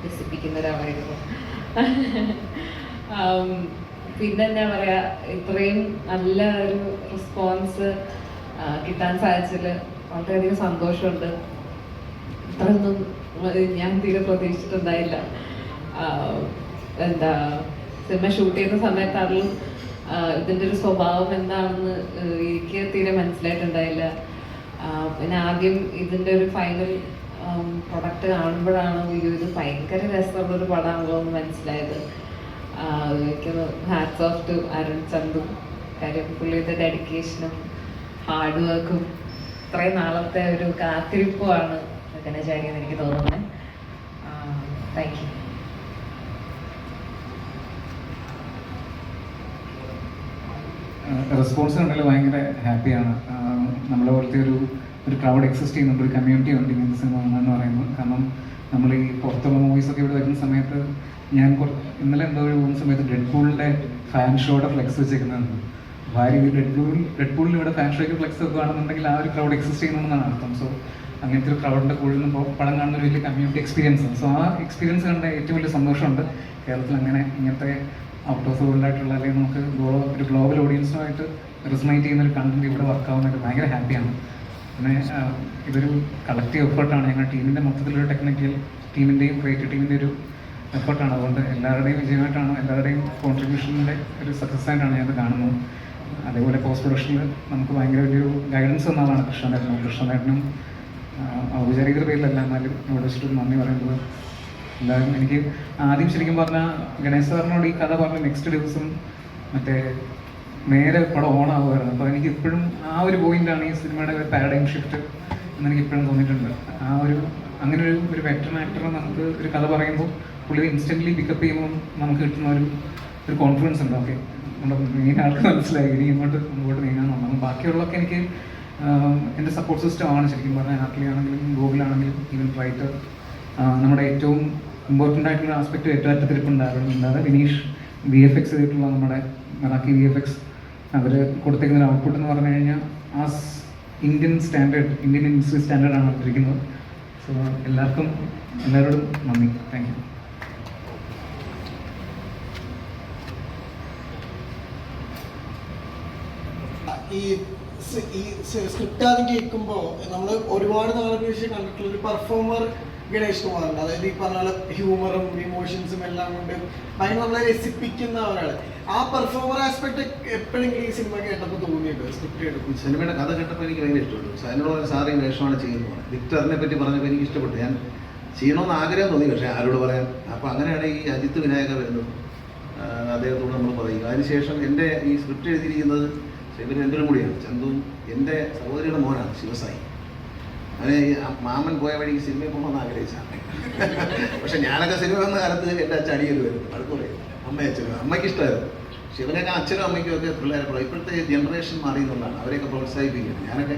രസിപ്പിക്കുന്ന ഒരാളായിരുന്നു. പിന്നെ എന്താ പറയുക, ഇത്രയും നല്ല ഒരു റെസ്പോൺസ് കിട്ടാൻ സാധിച്ചതിൽ വളരെയധികം സന്തോഷമുണ്ട്. ഇത്രയൊന്നും ഞാൻ തീരെ പ്രതീക്ഷിച്ചിട്ടുണ്ടായില്ല. എന്താ സിനിമ ഷൂട്ട് ചെയ്യുന്ന സമയത്താണെങ്കിലും ഇതിൻ്റെ ഒരു സ്വഭാവം എന്താണെന്ന് എനിക്ക് തീരെ മനസ്സിലായിട്ടുണ്ടായില്ല. പിന്നെ ആദ്യം ഇതിൻ്റെ ഒരു ഫൈനൽ പ്രൊഡക്റ്റ് കാണുമ്പോഴാണ് ഇത് ഭയങ്കര രസമുള്ളൊരു പടമാണല്ലോ എന്ന് മനസ്സിലായത്. എനിക്ക് hats off to Arun Chandu. കാര്യം പുള്ളിയുടെ ഡെഡിക്കേഷനും ഹാർഡ് വർക്കും ഇത്രയും നാളത്തെ ഒരു കാത്തിരിപ്പുമാണ് ഗണചാരി എന്ന് എനിക്ക് തോന്നുന്നത്. Thank you. റെസ്പോൺസ് കണ്ടാൽ ഭയങ്കര ഹാപ്പിയാണ്. നമ്മളെ പോലത്തെ ഒരു ക്രൗഡ് എക്സിസ്റ്റ് ചെയ്യുന്നുണ്ട്, ഒരു കമ്മ്യൂണിറ്റി ഉണ്ട് ഇങ്ങനത്തെ സിനിമ എന്ന് പറയുന്നത്. കാരണം നമ്മൾ ഈ പുറത്തുള്ള മൂവീസൊക്കെ ഇവിടെ വരുന്ന സമയത്ത് ഞാൻ ഇന്നലെ എന്തോ ഒരു പോകുന്ന സമയത്ത് ഡെഡ് പൂളിൻ്റെ ഫാൻ ഷോയുടെ ഫ്ലെക്സ് വെച്ചേക്കുന്നുണ്ട്. ഭാര്യ ഡെഡ് പൂളിൽ ഇവിടെ ഫാൻ ഷോയ്ക്ക് ഫ്ലെക്സ് വെക്കുകയാണെന്നുണ്ടെങ്കിൽ ആ ഒരു ക്രൗഡ് എക്സിസ്റ്റ് ചെയ്യുന്നതെന്നാണ് അർത്ഥം. സോ അങ്ങനത്തെ ഒരു ക്രൗഡിൻ്റെ കൂടുതൽ നിന്ന് പടം കാണുന്ന ഒരു വലിയ കമ്മ്യൂണിറ്റി എക്സ്പീരിയൻസ്. സോ ആ എക്സ്പീരിയൻസ് കണ്ട ഏറ്റവും വലിയ സന്തോഷമുണ്ട്. കേരളത്തിൽ അങ്ങനെ ഇങ്ങനത്തെ ഔട്ട് ഓഫ് ദ വേൾഡ് ആയിട്ടുള്ള, അല്ലെങ്കിൽ നമുക്ക് ഒരു ഗ്ലോബൽ ഓഡിയൻസുമായിട്ട് റിസണേറ്റ് ചെയ്യുന്ന ഒരു കണ്ടന്റ് ഇവിടെ വർക്കാവുന്നതിൽ ഭയങ്കര ഹാപ്പിയാണ്. പിന്നെ ഇതൊരു കളക്റ്റീവ് എഫേർട്ടാണ്. ഞങ്ങളുടെ ടീമിൻ്റെ മൊത്തത്തിലൊരു ടെക്നിക്കൽ ടീമിൻ്റെയും ക്രിയേറ്റീവ് ടീമിൻ്റെ ഒരു എഫേർട്ടാണ്. അതുകൊണ്ട് എല്ലാവരുടെയും വിജയമായിട്ടാണ്, എല്ലാവരുടെയും കോൺട്രിബ്യൂഷനിൻ്റെ ഒരു സക്സസ് ആയിട്ടാണ് ഞാനത് കാണുന്നത്. അതേപോലെ പോസ്റ്റ് പ്രൊഡക്ഷനിൽ നമുക്ക് ഭയങ്കര വലിയൊരു ഗൈഡൻസ് തന്നതാണ് കൃഷ്ണനേട്ടനും ഔപചാരിക പേരിലല്ല, എന്നാലും ഇവിടെ വെച്ചിട്ടൊരു നന്ദി പറയുന്നത്. എല്ലാവരും എനിക്ക് ആദ്യം ശരിക്കും പറഞ്ഞാൽ ഗണേശ് സാറിനോട് ഈ കഥ പറഞ്ഞ നെക്സ്റ്റ് ദിവസം മറ്റേ നേരെ പടം ഓണാവുമായിരുന്നു. അപ്പോൾ എനിക്ക് ഇപ്പോഴും ആ ഒരു പോയിൻ്റാണ് ഈ സിനിമയുടെ ഒരു പാരഡൈം ഷിഫ്റ്റ് എന്നെനിക്ക് ഇപ്പോഴും തോന്നിയിട്ടുണ്ട്. അങ്ങനെ ഒരു വെറ്ററൻ ആക്ടർ നമുക്ക് ഒരു കഥ പറയുമ്പോൾ പുള്ളി ഇൻസ്റ്റൻ്റ്ലി പിക്കപ്പ് ചെയ്യുമ്പോൾ നമുക്ക് കിട്ടുന്ന ഒരു കോൺഫിഡൻസ് ഉണ്ട്. ഓക്കെ, നമ്മുടെ മെയിൻ ആൾക്ക് മനസ്സിലായി ഇനി മുമ്പോട്ട് നീങ്ങാമെന്നുള്ളത്. ബാക്കിയുള്ളതൊക്കെ എനിക്ക് എൻ്റെ സപ്പോർട്ട് സിസ്റ്റമാണ് ശരിക്കും പറഞ്ഞാൽ. ആർട്ട്ലി ആണെങ്കിലും ഗൂഗിളാണെങ്കിലും ഈവൻ റൈറ്റർ, നമ്മുടെ ഏറ്റവും ഇമ്പോർട്ടൻ്റ് ആയിട്ടുള്ള ആസ്പെക്റ്റ് ഏറ്റവും അറ്റത്തിരിപ്പുണ്ടാകുന്നുണ്ട്. വിനീഷ് VFX ചെയ്തിട്ടുള്ള നമ്മുടെ മറാക്കി VFX അവർ കൊടുത്തേക്കുന്ന ഒരു ഔട്ട്പുട്ട് എന്ന് പറഞ്ഞു കഴിഞ്ഞാൽ ആ ഇന്ത്യൻ ഇൻഡസ്ട്രി സ്റ്റാൻഡേർഡാണ് എടുത്തിരിക്കുന്നത്. സോ എല്ലാവരോടും നന്ദി. Thank you. ഈ സ്ക്രിപ്റ്റ് ആദ്യം കേൾക്കുമ്പോൾ നമ്മൾ ഒരുപാട് നാളുകൾക്ക് ശേഷം കണ്ടിട്ടുള്ള ഒരു പെർഫോമർ ഗണേഷ് കുമാറുണ്ട്. അതായത് ഈ പറഞ്ഞ പോലെ ഹ്യൂമറും ഇമോഷൻസും എല്ലാം കൊണ്ട് ഭയങ്കര നമ്മളെ രസിപ്പിക്കുന്ന ഒരാൾ. ആ പെർഫോമർ ആസ്പെക്ട് എപ്പോഴെങ്കിലും ഈ സിനിമ കേട്ടപ്പോൾ തോന്നിയിട്ടുണ്ട്? സ്ക്രിപ്റ്റ് എടുക്കും സിനിമയുടെ കഥ കേട്ടപ്പോൾ എനിക്ക് ഭയങ്കര ഇഷ്ടപ്പെട്ടു. അതിനോട് സാറിയും വേഷമാണ് ചെയ്യുന്നത്. വിക്ടറിനെ പറ്റി പറഞ്ഞപ്പോൾ എനിക്ക് ഇഷ്ടപ്പെട്ടു. ഞാൻ ചെയ്യണമെന്ന് ആഗ്രഹം തോന്നി, പക്ഷേ ആരോട് പറയാൻ. അപ്പോൾ അങ്ങനെയാണ് ഈ അജിത്ത് വിനായക വരുന്നത്. അദ്ദേഹത്തോട് നമ്മൾ പറയും. അതിനുശേഷം എൻ്റെ ഈ സ്ക്രിപ്റ്റ് എഴുതിയിരിക്കുന്നത് ശിവരേന്ദ്രനും കൂടിയാണ്. ചന്തുവും എൻ്റെ സഹോദരിയുടെ മോനാണ് ശിവസായി. അവനെ മാമൻ പോയ വഴിക്ക് സിനിമയിൽ പോകണമെന്ന് ആഗ്രഹിച്ചാണ്. പക്ഷെ ഞാനൊക്കെ സിനിമ വന്ന കാലത്ത് എൻ്റെ അച്ഛൻ അടിയൊരു വരുന്നു, അടുത്ത് പറയും അമ്മയച്ഛനും. അമ്മയ്ക്ക് ഇഷ്ടമായിരുന്നു. ശിവനൊക്കെ അച്ഛനും അമ്മയ്ക്കും ഒക്കെ പിള്ളേരെ ഇപ്പോഴത്തെ ജനറേഷൻ മാറി എന്നുള്ളതാണ്. അവരെയൊക്കെ പ്രോത്സാഹിപ്പിക്കുന്നത്. ഞാനൊക്കെ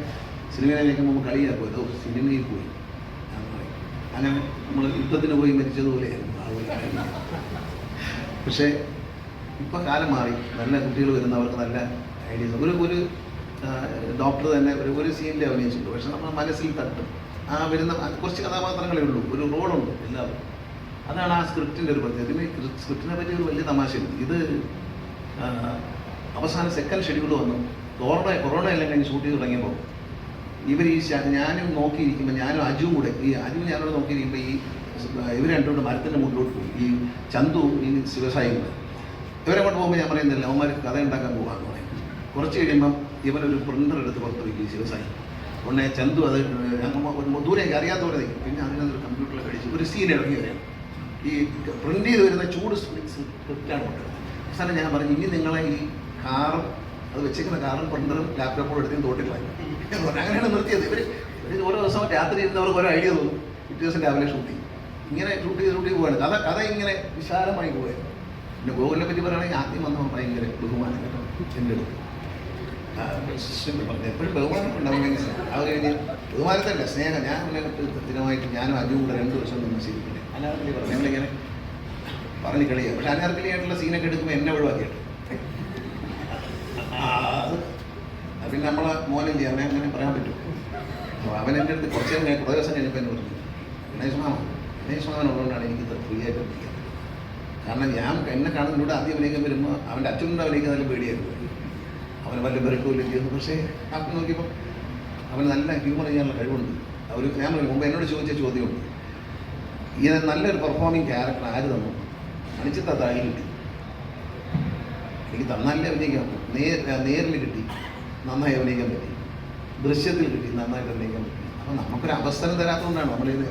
സിനിമയിലേക്ക് നമ്മൾ കളിയാക്കുമല്ലോ, സിനിമയിൽ പോയി അങ്ങനെ നമ്മൾ യുദ്ധത്തിന് പോയി മരിച്ചതുപോലെയായിരുന്നു. പക്ഷേ ഇപ്പം കാലം മാറി. നല്ല കുട്ടികൾ വരുന്നവർക്ക് നല്ല ഐഡിയസ്. ഒരു ഡോക്ടർ തന്നെ ഒരു സീനിൽ അഭിനയിച്ചിട്ടുണ്ട്. പക്ഷെ നമ്മൾ മനസ്സിൽ തട്ടും. ആ വരുന്ന കുറച്ച് കഥാപാത്രങ്ങളേ ഉള്ളൂ, ഒരു റോളുണ്ട് എല്ലാവരും. അതാണ് ആ സ്ക്രിപ്റ്റിൻ്റെ ഒരു പ്രത്യേകത. പിന്നെ സ്ക്രിപ്റ്റിനെ പറ്റി ഒരു വലിയ തമാശയുണ്ട്. ഇത് അവസാനം സെക്കൻഡ് ഷെഡ്യൂൾ വന്നു. കൊറോണ എല്ലാം കഴിഞ്ഞ് ഷൂട്ട് ചെയ്ത് തുടങ്ങിയപ്പോൾ ഇവർ ഞാനും നോക്കിയിരിക്കുമ്പോൾ, ഞാനും അജുവും കൂടെ, ഈ അജു ഞാനോട് നോക്കിയിരിക്കുമ്പോൾ ഇവർ രണ്ടുകൂടെ മരത്തിൻ്റെ മുകളിലോട്ട് പോയി. ഈ ചന്തു ഈ ശിവസായി ഇവരങ്ങോട്ട് പോകുമ്പോൾ ഞാൻ പറയുന്നില്ല, അവന്മാർക്ക് കഥ ഉണ്ടാക്കാൻ പോകാമെന്ന് പറയും. കുറച്ച് കഴിയുമ്പം ഇവനൊരു പ്രിൻ്റർ എടുത്ത് പുറത്ത് വയ്ക്കും ശിവസായി. ഉടനെ ചന്തു അത് ദൂരേക്ക് അറിയാത്തവരെ നിൽക്കും. പിന്നെ അതിനകത്തൊരു കമ്പ്യൂട്ടറിൽ കഴിച്ച് ഒരു സീൻ ഇറങ്ങി വരാം. ഈ പ്രിൻ്റ് ചെയ്ത് വരുന്ന ചൂട് സ്ക്രിപ്റ്റാണ് കൊണ്ടത്. അവസാനം ഞാൻ പറഞ്ഞു, ഇനി നിങ്ങളെ ഈ കാറും അത് വെച്ചിരിക്കുന്ന കാറും പ്രിൻ്ററും ലാപ്ടോപ്പും എടുത്ത് തോട്ടിൽ വാങ്ങി എന്ന് പറഞ്ഞു. അങ്ങനെയാണ് നിർത്തിയത്. ഇവർ ഓരോ ദിവസം രാത്രി ഇരുന്നവർക്ക് ഓരോ ഐഡിയ തോന്നും. പിറ്റേ ദിവസം രാവിലെ ഷൂട്ട് ചെയ്യും. ഇങ്ങനെ ഷൂട്ട് ചെയ്ത് പോവാണ്. കഥ ഇങ്ങനെ വിശാലമായി പോവുകയാണ്. പിന്നെ ഗോകുലിനെ പറ്റി പറയുകയാണെങ്കിൽ ആദ്യം വന്നപ്പോൾ ഭയങ്കര ബഹുമാനം കേട്ടോ എൻ്റെ അടുത്ത്. പറഞ്ഞു എപ്പോഴും ബഹുമാനം ഉണ്ടാവുമെങ്കിൽ അത് കഴിഞ്ഞ് ബഹുമാനത്തല്ല സ്നേഹം. ഞാൻ സ്ഥിരമായിട്ട് ഞാനും അജുവും കൂടെ 2 ദിവസം നിന്ന് ശരിക്കില്ല. അനാർക്കലി പറഞ്ഞു ഞങ്ങളിങ്ങനെ പറഞ്ഞ് കളിയാണ്. പക്ഷെ അനാർക്കലിയായിട്ടുള്ള സീനൊക്കെ എടുക്കുമ്പോൾ എന്നെ ഒഴിവാക്കിയിട്ട് പിന്നെ നമ്മളെ മോനില്ലേ അവനെ അങ്ങനെ പറയാൻ പറ്റും. അപ്പോൾ അവൻ എൻ്റെ അടുത്ത് കുറേ ദിവസം കഴിഞ്ഞപ്പോൾ എന്നെ പറഞ്ഞു, ഗണേശ് മാമൻ ഉള്ളതുകൊണ്ടാണ് എനിക്ക് ഫ്രീ വിചാരിച്ചിരിക്കുന്നത്. കാരണം ഞാൻ എന്നെ കാണുന്നതിലൂടെ ആദ്യം അഭിനയിക്കാൻ വരുമ്പോൾ അവൻ്റെ അച്ഛനോട് അഭിനയിക്കാൻ പേടിയായിരുന്നു. അവന് വല്ല ബെറക്കില്ല ചെയ്യുന്നു. പക്ഷേ അപ്പം നോക്കിയപ്പോൾ അവന് നല്ല ഹ്യൂമർ ചെയ്യാനുള്ള കഴിവുണ്ട്. ഞാൻ മുമ്പ് എന്നോട് ചോദിച്ച ചോദ്യമുണ്ട്, ഈ നല്ലൊരു പെർഫോമിങ് ക്യാരക്ടർ ആര് തന്നു? മണിച്ചിത്ത താഴെ കിട്ടി, എനിക്ക് തന്നാലേ അഭിനയിക്കാൻ പറ്റും. നേരിൽ കിട്ടി, നന്നായി അഭിനയിക്കാൻ പറ്റി. ദൃശ്യത്തിൽ കിട്ടി, നന്നായിട്ട് അഭിനയിക്കാൻ പറ്റി. അപ്പം നമുക്കൊരു അവസരം തരാത്തതുകൊണ്ടാണ് നമ്മളിത്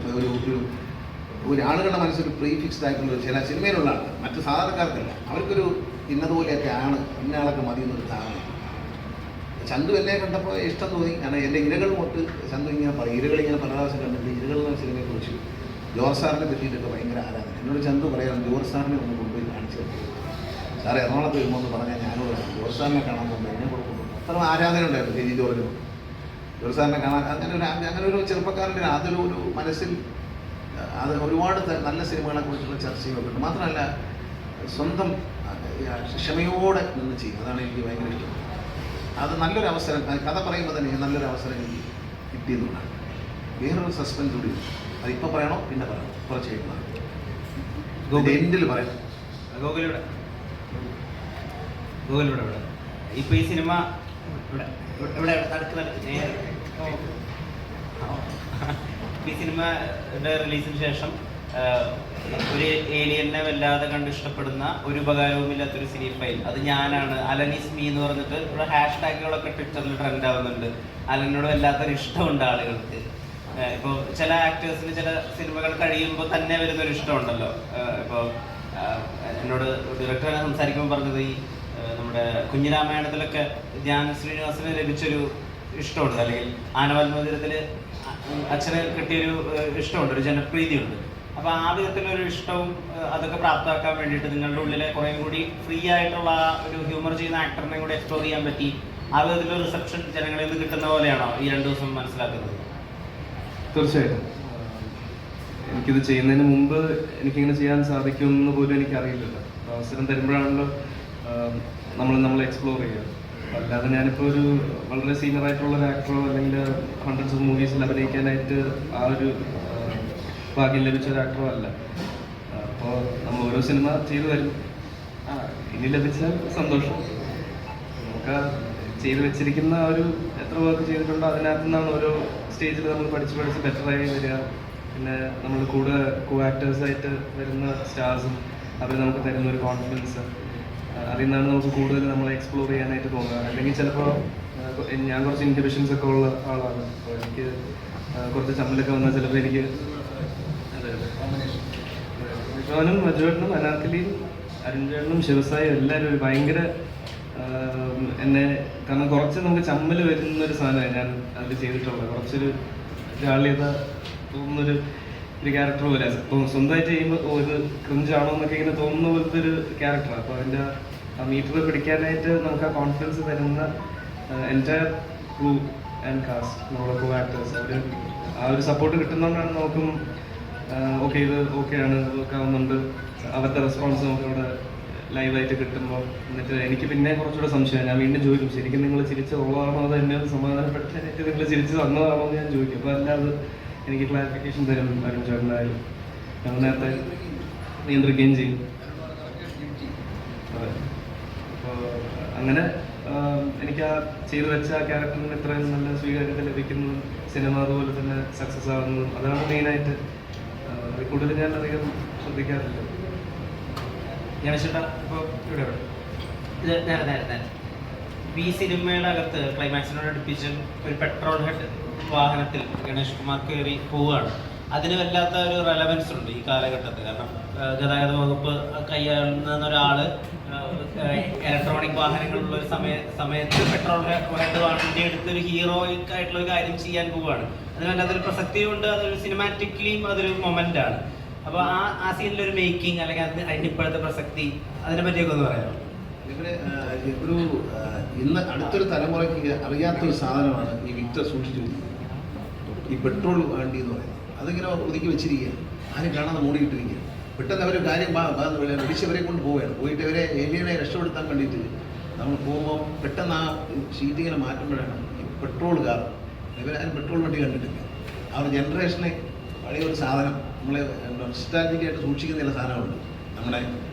ഒരാളുകളുടെ മനസ്സിൽ പ്രീ ഫിക്സ്ഡ് ആയിട്ടുള്ള ചില സിനിമയിലുള്ള ആൾക്ക്, മറ്റ് സാധാരണക്കാർക്കല്ല, അവർക്കൊരു ഇന്നതുപോലെയൊക്കെ ആണ്, ഇന്ന ആളൊക്കെ മതി എന്നൊരു ധാരണ. ചന്തു എന്നെ കണ്ടപ്പോൾ ഇഷ്ടം തോന്നി. കാരണം എൻ്റെ ഇരകൾ തൊട്ട് ചന്തു ഇങ്ങനെ പറയും, ഇരകളിങ്ങനെ പല പ്രാവശ്യം കണ്ടിട്ട് ഇരകൾ എന്ന സിനിമയെക്കുറിച്ച് ജോർജ് സാറിനെ പറ്റിയിട്ടൊക്കെ ഭയങ്കര ആരാധന. എന്നോട് ചന്തു പറയാം, ജോർജ് സാറിനെ ഒന്ന് കൊണ്ടുപോയി കാണിച്ചു തരും സാർ, എറണാകുളത്ത് വരുമ്പോൾ എന്ന് പറഞ്ഞാൽ ഞാനോട് ജോർജ് സാറിനെ കാണാൻ പോകുമ്പോൾ എന്നെ കൊടുക്കുന്നു. അത്ര ആരാധന ഉണ്ടായിരുന്നു കെ ജി ജോർജ് സാറിനെ കാണാൻ. അങ്ങനെ ഒരു ചെറുപ്പക്കാരൻ്റെ അതൊരു മനസ്സിൽ അത് ഒരുപാട് നല്ല സിനിമകളെ കുറിച്ചുള്ള ചർച്ചകളൊക്കെ ഉണ്ട്. മാത്രമല്ല സ്വന്തം ക്ഷമയോടെ നിന്ന് ചെയ്യും, അതാണ് എനിക്ക് ഭയങ്കര ഇഷ്ടം. അത് നല്ലൊരു അവസരം, കഥ പറയുമ്പോൾ തന്നെ നല്ലൊരു അവസരം എനിക്ക് കിട്ടിയതുകൊണ്ടാണ്. വേറൊരു സസ്പെൻസ് കൂടി, അതിപ്പോൾ പറയണോ പിന്നെ പറയണോ കുറച്ച് കഴിയുമ്പോൾ എൻഡിൽ പറയണം. ഗോകുലിവിടെ ഇപ്പോൾ ഈ സിനിമ ഇവിടെ ഈ സിനിമയുടെ റിലീസിന് ശേഷം ഒരു ഏലിയനെ വല്ലാതെ കണ്ട് ഇഷ്ടപ്പെടുന്ന ഒരു ഉപകാരവുമില്ലാത്തൊരു സിനിഫൈൽ അത് ഞാനാണ്, അലനീസ് മീ എന്ന് പറഞ്ഞിട്ട് ഇവിടെ ഹാഷ് ടാഗുകളൊക്കെ ട്വിറ്ററിൽ ട്രെൻഡ് ആവുന്നുണ്ട്. അലനോട് വല്ലാത്തൊരു ഇഷ്ടമുണ്ട് ആളുകൾക്ക്. ഇപ്പോൾ ചില ആക്ടേഴ്സിന് ചില സിനിമകൾ കഴിയുമ്പോൾ തന്നെ വരുന്നൊരു ഇഷ്ടമുണ്ടല്ലോ. ഇപ്പോൾ എന്നോട് ഡയറക്ടർ തന്നെ സംസാരിക്കുമ്പോൾ പറഞ്ഞത് ഈ നമ്മുടെ കുഞ്ഞിരാമായണത്തിലൊക്കെ ധ്യാൻ ശ്രീനിവാസന് ലഭിച്ചൊരു ഇഷ്ടമുണ്ട്, അല്ലെങ്കിൽ ആനവാൽമോതിരത്തിൽ അച്ഛനെ കിട്ടിയൊരു ഇഷ്ടമുണ്ട്, ഒരു ജനപ്രീതിയുണ്ട്. അപ്പോൾ ആ വിധത്തിലൊരു ഇഷ്ടവും അതൊക്കെ പ്രാപ്തമാക്കാൻ വേണ്ടിയിട്ട് നിങ്ങളുടെ ഉള്ളിലെ കുറേ കൂടി ഫ്രീ ആയിട്ടുള്ള ആ ഒരു ഹ്യൂമർ ചെയ്യുന്ന ആക്ടറിനെ കൂടി എക്സ്പ്ലോർ ചെയ്യാൻ പറ്റി. ആ വിധത്തിലൊരു റിസപ്ഷൻ ജനങ്ങളിൽ നിന്ന് കിട്ടുന്ന പോലെയാണോ ഈ 2 ദിവസം മനസ്സിലാക്കുന്നത്? തീർച്ചയായിട്ടും. എനിക്കിത് ചെയ്യുന്നതിന് മുമ്പ് എനിക്കിങ്ങനെ ചെയ്യാൻ സാധിക്കുമെന്ന് പോലും എനിക്കറിയില്ലല്ലോ. അവസരം തരുമ്പോഴാണല്ലോ നമ്മൾ എക്സ്പ്ലോർ ചെയ്യുക. അല്ലാതെ ഞാനിപ്പോൾ ഒരു വളരെ സീനിയർ ആയിട്ടുള്ള ഒരു ആക്ടറോ അല്ലെങ്കിൽ ഹൺഡ്രഡ്സ് ഓഫ് മൂവീസിൽ അഭിനയിക്കാനായിട്ട് ആ ഒരു ഭാഗ്യം ലഭിച്ച ഒരു ആക്ടറോ അല്ല. അപ്പോൾ നമ്മൾ ഓരോ സിനിമ ചെയ്തു വരും. ഇനി ലഭിച്ചാൽ സന്തോഷം. നമുക്ക് ചെയ്തു വെച്ചിരിക്കുന്ന ഒരു എത്ര വർക്ക് ചെയ്തിട്ടുണ്ടോ അതിനകത്തു നിന്നാണ് ഓരോ സ്റ്റേജിൽ നമ്മൾ പഠിച്ച് ബെറ്ററായി വരിക. പിന്നെ നമ്മൾ കൂടെ കോ ആക്ടേഴ്സായിട്ട് വരുന്ന സ്റ്റാർസും അവർ നമുക്ക് തരുന്ന ഒരു കോൺഫിഡൻസ്, അതിൽ നിന്നാണ് നമുക്ക് കൂടുതൽ നമ്മൾ എക്സ്പ്ലോർ ചെയ്യാനായിട്ട് തോന്നുക. അല്ലെങ്കിൽ ചിലപ്പോൾ ഞാൻ കുറച്ച് ഇൻഹിബിഷൻസ് ഒക്കെ ഉള്ള ആളാണ്. അപ്പോൾ എനിക്ക് കുറച്ച് ചമ്മലൊക്കെ വന്നാൽ ചിലപ്പോൾ എനിക്ക് വിഷ്ണുവനും മജുവേട്ടനും അനാർക്കലിയും അരുൺചേട്ടനും ശിവസായും എല്ലാവരും ഒരു ഭയങ്കര എന്നെ, കാരണം കുറച്ച് നമുക്ക് ചമ്മൽ വരുന്നൊരു സാധനമാണ് ഞാൻ അതിൽ ചെയ്തിട്ടുള്ളത്. കുറച്ചൊരു ജാള്യത തോന്നുന്നൊരു ക്യാരക്ടർ പോലെ. ഇപ്പോൾ സ്വന്തമായിട്ട് ചെയ്യുമ്പോൾ ഇത് ക്രിഞ്ചാണോ എന്നൊക്കെ ഇങ്ങനെ തോന്നുന്ന പോലത്തെ ഒരു ക്യാരക്ടറാണ്. അപ്പോൾ അതിൻ്റെ ആ മീറ്റർ പിടിക്കാനായിട്ട് നമുക്ക് ആ കോൺഫിഡൻസ് തരുന്ന എൻറ്റയർ ക്രൂ ആൻഡ് കാസ്റ്റ്, നമ്മുടെ കോ ആക്ടേഴ്സ്, അവർ ആ ഒരു സപ്പോർട്ട് കിട്ടുന്നതുകൊണ്ടാണ് നമുക്കും ഓക്കെ ഇത് ഓക്കെയാണ്, ഇതൊക്കെ ആവുന്നുണ്ട്. അവരുടെ റെസ്പോൺസ് നമുക്കിവിടെ ലൈവായിട്ട് കിട്ടുമ്പോൾ എന്നിട്ട് എനിക്ക് പിന്നെ കുറച്ചുകൂടെ സംശയം. ഞാൻ വീണ്ടും ചോദിക്കും, ശരിക്കും നിങ്ങൾ ചിരിച്ച് ഉള്ളതാണോ അതോ എന്നെ സമാധാനപ്പെടുത്താനായിട്ട് നിങ്ങൾ ചിരിച്ച് തന്നതാണോ എന്ന് ഞാൻ ചോദിക്കും. അപ്പോൾ അല്ലാതെ എനിക്ക് ക്ലാരിഫിക്കേഷൻ തരും അരുൺ ചേട്ടനായാലും. ഞങ്ങൾ നേരത്തെ നിയന്ത്രിക്കുകയും ചെയ്യും. അതെ. അപ്പോൾ അങ്ങനെ എനിക്ക് ആ ചെയ്തു വെച്ച ആ ക്യാരക്ടറിന് ഇത്രയും നല്ല സ്വീകാര്യത ലഭിക്കുന്നതും സിനിമ അതുപോലെ തന്നെ സക്സസ് ആകുന്നതും അതാണ് മെയിനായിട്ട്. അതിൽ കൂടുതൽ ഞാൻ അധികം ശ്രദ്ധിക്കാറില്ല. ഞാൻ ചേട്ടാ ഇപ്പോൾ ഇവിടെ ഇത് നേരെ ഈ സിനിമയുടെ അകത്ത് ക്ലൈമാക്സിനോട് അടുപ്പിച്ച് ഒരു പെട്രോൾ ഹെഡ് വാഹനത്തിൽ ഗണേഷ് കുമാർ കയറി പോവുകയാണ്. അതിന് വല്ലാത്ത ഒരു റെലവൻസ് ഉണ്ട് ഈ കാലഘട്ടത്തിൽ. കാരണം ഗതാഗത വകുപ്പ് കൈയാളുന്ന ഒരാൾ ഇലക്ട്രോണിക് വാഹനങ്ങളുള്ള ഒരു സമയത്ത് പെട്രോൾ ഹെഡ് വണ്ടി എടുത്തൊരു ഹീറോയിക് ആയിട്ടുള്ള ഒരു കാര്യം ചെയ്യാൻ പോവുകയാണ്. അതിന് വല്ലാത്തൊരു പ്രസക്തിയുണ്ട്. അതൊരു സിനിമാറ്റിക്കലിയും അതൊരു മൊമെൻ്റാണ്. അപ്പോൾ ആ സീനിലൊരു മേക്കിംഗ് അല്ലെങ്കിൽ അതിൻ്റെ ഇപ്പോഴത്തെ പ്രസക്തി അതിനെ പറ്റിയൊക്കെ ഒന്ന് പറയാമോ? ഇവര് ഒരു ഇന്ന് അടുത്തൊരു തലമുറയ്ക്ക് അറിയാത്തൊരു സാധനമാണ് ഈ വിക്ടർ സൂക്ഷിച്ചു ഈ പെട്രോൾ വണ്ടി എന്ന് പറയുന്നത്. അതിങ്ങനെ ഒതുക്കി വെച്ചിരിക്കുക, ആരും കാണാതെ മൂടിയിട്ടിരിക്കുക. പെട്ടെന്ന് അവർ കാര്യം വിളിച്ചവരെ കൊണ്ട് പോവുകയാണ്. പോയിട്ട് ഇവരെ ഏലിയനെ രക്ഷപ്പെടുത്താൻ വേണ്ടിയിട്ട് നമ്മൾ പോകുമ്പോൾ പെട്ടെന്ന് ആ ഷീറ്റ് ഇങ്ങനെ മാറ്റുമ്പോഴാണ് ഈ പെട്രോൾ കാർ. ഇവരാരും പെട്രോൾ വണ്ടി കണ്ടിട്ടില്ല. ആ ഒരു ജനറേഷനെ പഴയ ഒരു സാധനം നമ്മൾ നൊസ്റ്റാൾജിക്കായിട്ട് സൂക്ഷിക്കുന്ന ചില സാധനങ്ങളുണ്ട്. നമ്മുടെ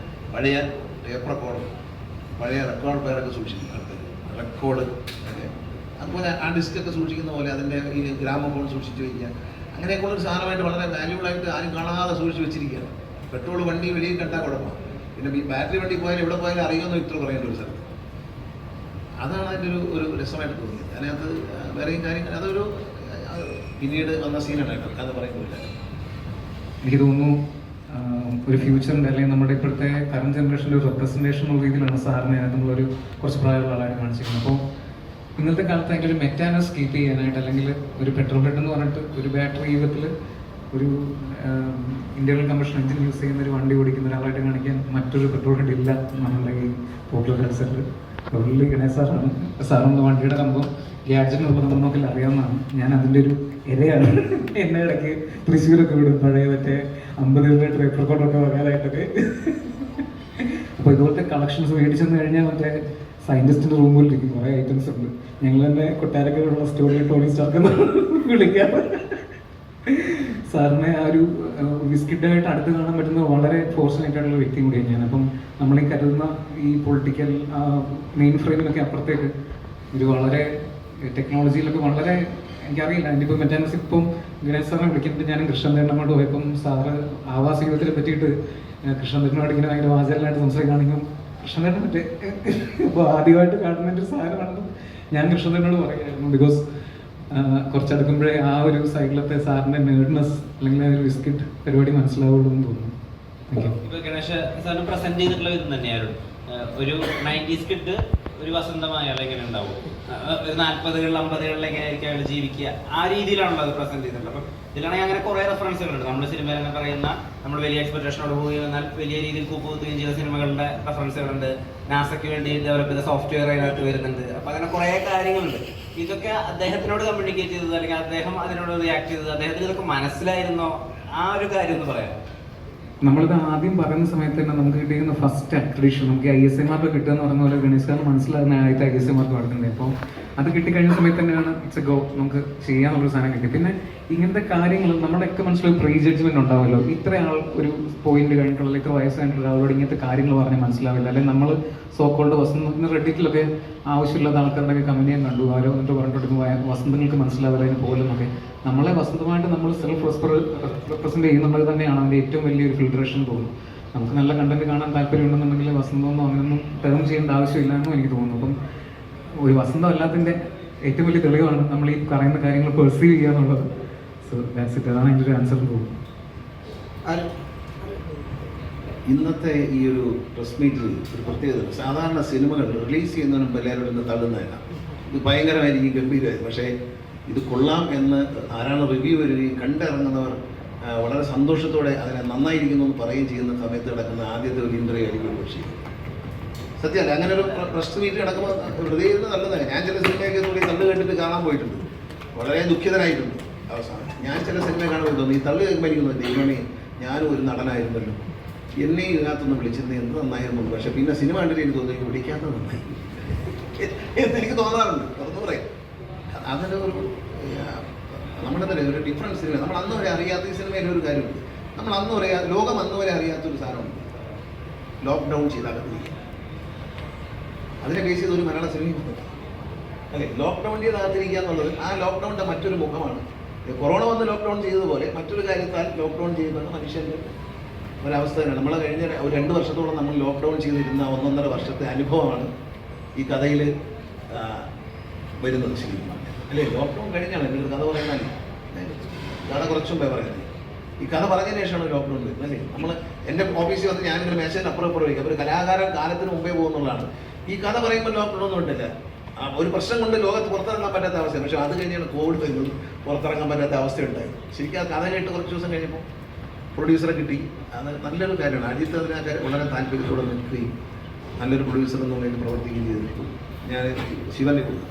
പഴയ ടേപ്പ് റെക്കോർഡ്, പഴയ റെക്കോർഡ് പേരൊക്കെ സൂക്ഷിക്കുന്ന ആൾക്കാർ, റെക്കോർഡ് ഒക്കെ അതുപോലെ ആ ഡിസ്കൊക്കെ സൂക്ഷിക്കുന്ന പോലെ അതിൻ്റെ ഈ ഗ്രാമഫോൺ സൂക്ഷിച്ച് വയ്ക്കുക, അങ്ങനെയൊക്കെയുള്ളൊരു സാധനമായിട്ട് വളരെ വാല്യൂബിളായിട്ട് ആരും കാണാതെ സൂക്ഷിച്ച് വെച്ചിരിക്കുകയാണ്. പെട്രോൾ വണ്ടി വെളിയിൽ കണ്ടാൽ കുഴപ്പമാണ്, പിന്നെ ഈ ബാറ്ററി വണ്ടി പോയാലും എവിടെ പോയാലും അറിയുമെന്ന് ഇത്ര പറയേണ്ട ഒരു സ്ഥലം. അതാണ് അതിൻ്റെ ഒരു രസമായിട്ട് തോന്നിയത്. അതിനകത്ത് വേറെയും കാര്യങ്ങൾ അതൊരു പിന്നീട് വന്ന സീനാണ് കേട്ടോ, കഥ പറയുന്നില്ല. എനിക്ക് തോന്നുന്നു ഒരു ഫ്യൂച്ചറിൻ്റെ അല്ലെങ്കിൽ നമ്മുടെ ഇപ്പോഴത്തെ കറണ്ട് ജനറേഷൻ്റെ ഒരു റെപ്രസെൻറ്റേഷൻ ഉള്ള രീതിയിലാണ് സാറിനെ നമ്മളൊരു കുറച്ച് പ്രായമുള്ള ആളായിട്ട് കാണിച്ചിരിക്കുന്നത്. അപ്പോൾ ഇന്നത്തെ കാലത്ത് അതിൻ്റെ ഒരു മെറ്റാനസ് കീപ്പ് ചെയ്യാനായിട്ട് അല്ലെങ്കിൽ ഒരു പെട്രോൾ ഹെഡ് എന്ന് പറഞ്ഞിട്ട് ഒരു ബാറ്ററി യുഗത്തിൽ ഒരു ഇന്റേണൽ കമ്പഷൻ എഞ്ചിൻ യൂസ് ചെയ്യുന്ന ഒരു വണ്ടി ഓടിക്കുന്ന ഒരാളായിട്ട് കാണിക്കാൻ മറ്റൊരു പെട്രോൾ ഹെഡ് ഇല്ല നമ്മുടെ ഈ പോപ്പുലർ കൾച്ചറിൽ. ഉള്ളി ഗണേശ് സാറാണ്. സാറിൻ്റെ വണ്ടിയുടെ കമ്പം ഗ്യാഡ്ജറ്റിനുള്ള നമുക്കൊക്കെ അറിയാവുന്നതാണ്. ഞാൻ അതിൻ്റെ ഒരു ഇരയാണ്. എന്നെ ഇടയ്ക്ക് തൃശ്ശൂരൊക്കെ വിടും പഴയ മറ്റേ 50 ട്രേപ്പ് റെക്കോർഡൊക്കെ വാങ്ങാനായിട്ടൊക്കെ. അപ്പോൾ ഇതുപോലത്തെ കളക്ഷൻസ് മേടിച്ചെന്ന് കഴിഞ്ഞാൽ മറ്റേ സയൻറ്റിസ്റ്റിൻ്റെ റൂമിലിരിക്കും കുറേ ഐറ്റംസ് ഉണ്ട്. ഞങ്ങൾ തന്നെ കൊട്ടാരക്കരയുള്ള സ്റ്റോറിൽ ടോണി സ്റ്റാർക്ക് വിളിക്കാറ്. സാറിനെ ആ ഒരു വിസ്കിഡായിട്ട് അടുത്ത് കാണാൻ പറ്റുന്ന വളരെ ഫോർച്ചുനേറ്റ് ആയിട്ടുള്ള വ്യക്തി കൂടിയാണ് ഞാൻ. അപ്പം നമ്മളീ കരുതുന്ന ഈ പൊളിറ്റിക്കൽ മെയിൻ ഫ്രെയിമിനൊക്കെ അപ്പുറത്തേക്ക് ഒരു വളരെ ടെക്നോളജിയിലൊക്കെ വളരെ എനിക്കറിയില്ല. എൻ്റെ ഇപ്പോൾ മെറ്റാനസ് ഇപ്പം ഗണേശ് സാറിനെ വിളിക്കുമ്പോൾ ഞാനും കൃഷ്ണദേവനോട് പോയപ്പം സാറ് ആവാസ യുഗത്തിനെ പറ്റിയിട്ട് കൃഷ്ണദേവനോട് ഇങ്ങനെ ഭയങ്കര വാചകമായിട്ട് സംസാരിക്കുകയാണെങ്കിൽ കൃഷ്ണദേവനെ പറ്റി ഇപ്പോൾ ആദ്യമായിട്ട് കാണുന്ന ഒരു സാധനമാണെന്ന് ഞാൻ കൃഷ്ണദേവനോട് പറയുമായിരുന്നു. ബിക്കോസ് കുറച്ചെടുക്കുമ്പോഴേ ആ ഒരു സൈഡിലത്തെ സാറിൻ്റെ നേർഡ്നെസ് അല്ലെങ്കിൽ ആ ഒരു ബിസ്കിറ്റ് പരിപാടി മനസ്സിലാവുള്ളൂ എന്ന് തോന്നുന്നു. ഇപ്പൊ ഗണേഷ് സാറിന് പ്രസന്റ് ചെയ്തിട്ടുള്ള ഇത് തന്നെയായിരുന്നു ഒരു 90s കിഡ് ഒരു വസന്തമായ എങ്ങനെ ഉണ്ടാവും, ഒരു 40കളിൽ 50കളിൽ എങ്ങനെയായിരിക്കും അയാൾ ജീവിക്കുക, ആ രീതിയിലാണല്ലോ അത് പ്രസന്റ് ചെയ്തിട്ടുള്ളത്. അപ്പം ഇതിലാണെങ്കിൽ അങ്ങനെ കുറേ റെഫറൻസുകളുണ്ട്. നമ്മൾ സിനിമയിൽ തന്നെ പറയുന്ന നമ്മൾ വലിയ എക്സ്പെക്ടേഷനോട് പോയി എന്നാൽ വലിയ രീതിയിൽ കൂപ്പുകുത്തുകയും ചെയ്ത സിനിമകളുടെ റെഫറൻസുകളുണ്ട്. നാസയ്ക്ക് വേണ്ടി ഡെവലപ്പ് ചെയ്ത സോഫ്റ്റ്വെയർ അതിനകത്ത് വരുന്നുണ്ട്. അപ്പം അങ്ങനെ കുറേ കാര്യങ്ങളുണ്ട്. ഇതൊക്കെ അദ്ദേഹത്തിനോട് കമ്മ്യൂണിക്കേറ്റ് ചെയ്തത് അല്ലെങ്കിൽ അദ്ദേഹം അതിനോട് റിയാക്ട് ചെയ്തത് അദ്ദേഹത്തിന് ഇതൊക്കെ മനസ്സിലായിരുന്നോ, ആ ഒരു കാര്യം ഒന്ന് പറയാം. നമ്മളിത് ആദ്യം പറയുന്ന സമയത്ത് തന്നെ നമുക്ക് കിട്ടിയിരുന്ന ഫസ്റ്റ് അക്രഡിഷൻ നമുക്ക് ISMR കിട്ടുക എന്ന് പറഞ്ഞ പോലെ ഗണേശ് സാറിന് മനസ്സിലാകുന്ന ആദ്യത്തെ ISMR നടക്കുന്നത്. അപ്പോൾ അത് കിട്ടിക്കഴിഞ്ഞ സമയത്ത് തന്നെയാണ് ഇറ്റ്സ് എ ഗോ, നമുക്ക് ചെയ്യാന്നുള്ളൊരു സാധനം കിട്ടി. പിന്നെ ഇങ്ങനത്തെ കാര്യങ്ങൾ നമ്മുടെയൊക്കെ മനസ്സിലൊരു പ്രീ ജഡ്ജ്മെന്റ് ഉണ്ടാവുമല്ലോ. ഇത്ര ആൾ ഒരു പോയിന്റ് കഴിഞ്ഞിട്ടുള്ള ഇത്ര വയസ്സ് കഴിഞ്ഞിട്ടുള്ള ആളോട് ഇങ്ങനത്തെ കാര്യങ്ങൾ പറഞ്ഞാൽ മനസ്സിലാവില്ല. അല്ലെങ്കിൽ നമ്മൾ സോക്കോൾഡ് വസന്ത റെഡിറ്റിലൊക്കെ ആവശ്യമില്ലാത്ത ആൾക്കാരുടെയൊക്കെ കമന്റ് ഞാൻ കണ്ടു. ആരോ എന്നിട്ട് പറഞ്ഞിട്ട് വസന്തങ്ങൾക്ക് മനസ്സിലാവില്ല അതിന് പോലെന്നൊക്കെ. നമ്മളെ വസന്തമായിട്ട് നമ്മൾ സെൽഫ് റെപ്രസെന്റ് ചെയ്യുന്നുള്ളത് തന്നെയാണ് അതിൻ്റെ ഏറ്റവും വലിയൊരു ഫിൽട്രേഷൻ തോന്നുന്നു. നമുക്ക് നല്ല കണ്ടന്റ് കാണാൻ താല്പര്യമുണ്ടെന്നുണ്ടെങ്കിൽ വസന്തമൊന്നും അങ്ങനെയൊന്നും ടേം ചെയ്യേണ്ട ആവശ്യമില്ല എന്നും എനിക്ക് തോന്നുന്നു. അപ്പം ഒരു വസന്തം അല്ലാത്തതിൻ്റെ ഏറ്റവും വലിയ തെളിവാണ് നമ്മൾ ഈ പറയുന്ന കാര്യങ്ങൾ പെർസീവ് ചെയ്യുക എന്നുള്ളത്. So that's it. അതാണ് അതിൻ്റെ ഒരു ആൻസർ എന്ന് തോന്നുന്നു. ഇന്നത്തെ ഈ ഒരു പ്രസ് മീറ്റിൽ ഒരു പ്രത്യേകത, സാധാരണ സിനിമകൾ റിലീസ് ചെയ്യുന്നതിന് മുമ്പ് എല്ലാവരും ഇന്ന് തള്ളുന്നതല്ല, ഇത് ഭയങ്കരമായിരിക്കും, ഗംഭീരമായിരിക്കും, പക്ഷേ ഇത് കൊള്ളാം എന്ന് ധാരാളം റിവ്യൂ വരികയും കണ്ടിറങ്ങുന്നവർ വളരെ സന്തോഷത്തോടെ അതിനെ നന്നായിരിക്കുന്നു എന്ന് പറയുകയും ചെയ്യുന്ന സമയത്ത് കിടക്കുന്ന ആദ്യത്തെ ഒരു ഇൻ്റർവ്യൂ ആയിരിക്കും പക്ഷേ സത്യമല്ല. അങ്ങനെ ഒരു പ്രസ് മീറ്റ് കിടക്കുമ്പോൾ ഹൃദയം നല്ലതാണ്. ഞാൻ ചില സിനിമയൊക്കെ കൂടി തള്ളു കേട്ടിട്ട് കാണാൻ പോയിട്ടുണ്ട്, വളരെ ദുഃഖിതനായിട്ടുണ്ട് അവസാനം. ഞാൻ ചില സിനിമ കാണുമ്പോൾ തോന്നി ഈ തള്ളു കേൾക്കുമ്പോൾ എനിക്ക് തോന്നി ദൈവമേ ഞാനും ഒരു നടനായിരുന്നല്ലോ, എന്നെ ഇതിനകത്തൊന്ന് വിളിച്ചിരുന്നത് എന്ത് നന്നായിരുന്നു. പക്ഷെ പിന്നെ സിനിമ കണ്ടിട്ട് എനിക്ക് തോന്നി വിളിക്കാത്തത് നന്നായി എന്നെനിക്ക് തോന്നാറുണ്ട്. തുറന്നു പറയാം, അതിൻ്റെ ഒരു നമ്മുടെ തന്നെ ഒരു ഡിഫറൻസ് സിനിമ. നമ്മൾ അന്ന് വരെ അറിയാത്ത ഈ സിനിമയിൽ ഒരു കാര്യമുണ്ട്. നമ്മൾ അന്ന് വരെ ലോകം അന്ന് വരെ അറിയാത്തൊരു സാധനമുണ്ട്, ലോക്ക്ഡൗൺ ചെയ്തകത്തിരിക്കുക. അതിനെ ബേസ് ചെയ്ത് ഒരു മലയാള സിനിമ അല്ലേ, ലോക്ക്ഡൗൺ ചെയ്തകത്തിരിക്കുക എന്നുള്ളത് ആ ലോക്ക്ഡൗണിൻ്റെ മറ്റൊരു മുഖമാണ്. കൊറോണ വന്ന് ലോക്ക്ഡൗൺ ചെയ്തതുപോലെ മറ്റൊരു കാര്യത്താൽ ലോക്ക്ഡൗൺ ചെയ്യുന്ന മനുഷ്യൻ്റെ ഒരവസ്ഥ തന്നെയാണ്. നമ്മൾ കഴിഞ്ഞ ഒരു 2 വർഷത്തോളം നമ്മൾ ലോക്ക്ഡൗൺ ചെയ്തിരുന്ന 1.5 വർഷത്തെ അനുഭവമാണ് ഈ കഥയിൽ വരുന്നത് ശരിക്കും അല്ലേ. ലോക്ക്ഡൗൺ കഴിഞ്ഞാണ് എൻ്റെ ഒരു കഥ പറയുന്നത്. കഥ കുറച്ചും മുമ്പേ പറയുന്നത്, ഈ കഥ പറഞ്ഞതിന് ശേഷമാണ് ലോക്ക്ഡൗൺ വരുന്നത് അല്ലേ. നമ്മൾ എൻ്റെ ഓഫീസിൽ വന്ന് ഞാനിങ്ങനെ മേശേൻ്റെ അപ്പുറം വയ്ക്കും. അപ്പോൾ ഒരു കലാകാരൻ കാലത്തിന് മുമ്പേ പോകുന്നുള്ളതാണ്. ഈ കഥ പറയുമ്പോൾ ലോക്ക്ഡൗൺ ഒന്നും ഇട്ടില്ല. ഒരു പ്രശ്നം കൊണ്ട് ലോകത്ത് പുറത്തിറങ്ങാൻ പറ്റാത്ത അവസ്ഥയാണ്. പക്ഷേ അത് കഴിഞ്ഞാണ് കോവിഡ് വരുന്നത്, പുറത്തിറങ്ങാൻ പറ്റാത്ത അവസ്ഥയുണ്ടായി. ശരിക്കും ആ കഥ കേട്ട് കുറച്ച് ദിവസം കഴിഞ്ഞപ്പോൾ പ്രൊഡ്യൂസറെ കിട്ടി. അത് നല്ലൊരു കാര്യമാണ്. അജിത്ത് അതിനൊക്കെ വളരെ താല്പര്യത്തോടെ നിൽക്കുകയും നല്ലൊരു പ്രൊഡ്യൂസർ എന്നുള്ളതിൽ പ്രവർത്തിക്കുകയും ചെയ്തിട്ടുണ്ട്. ഞാൻ ശിവനെ കൊടുത്തു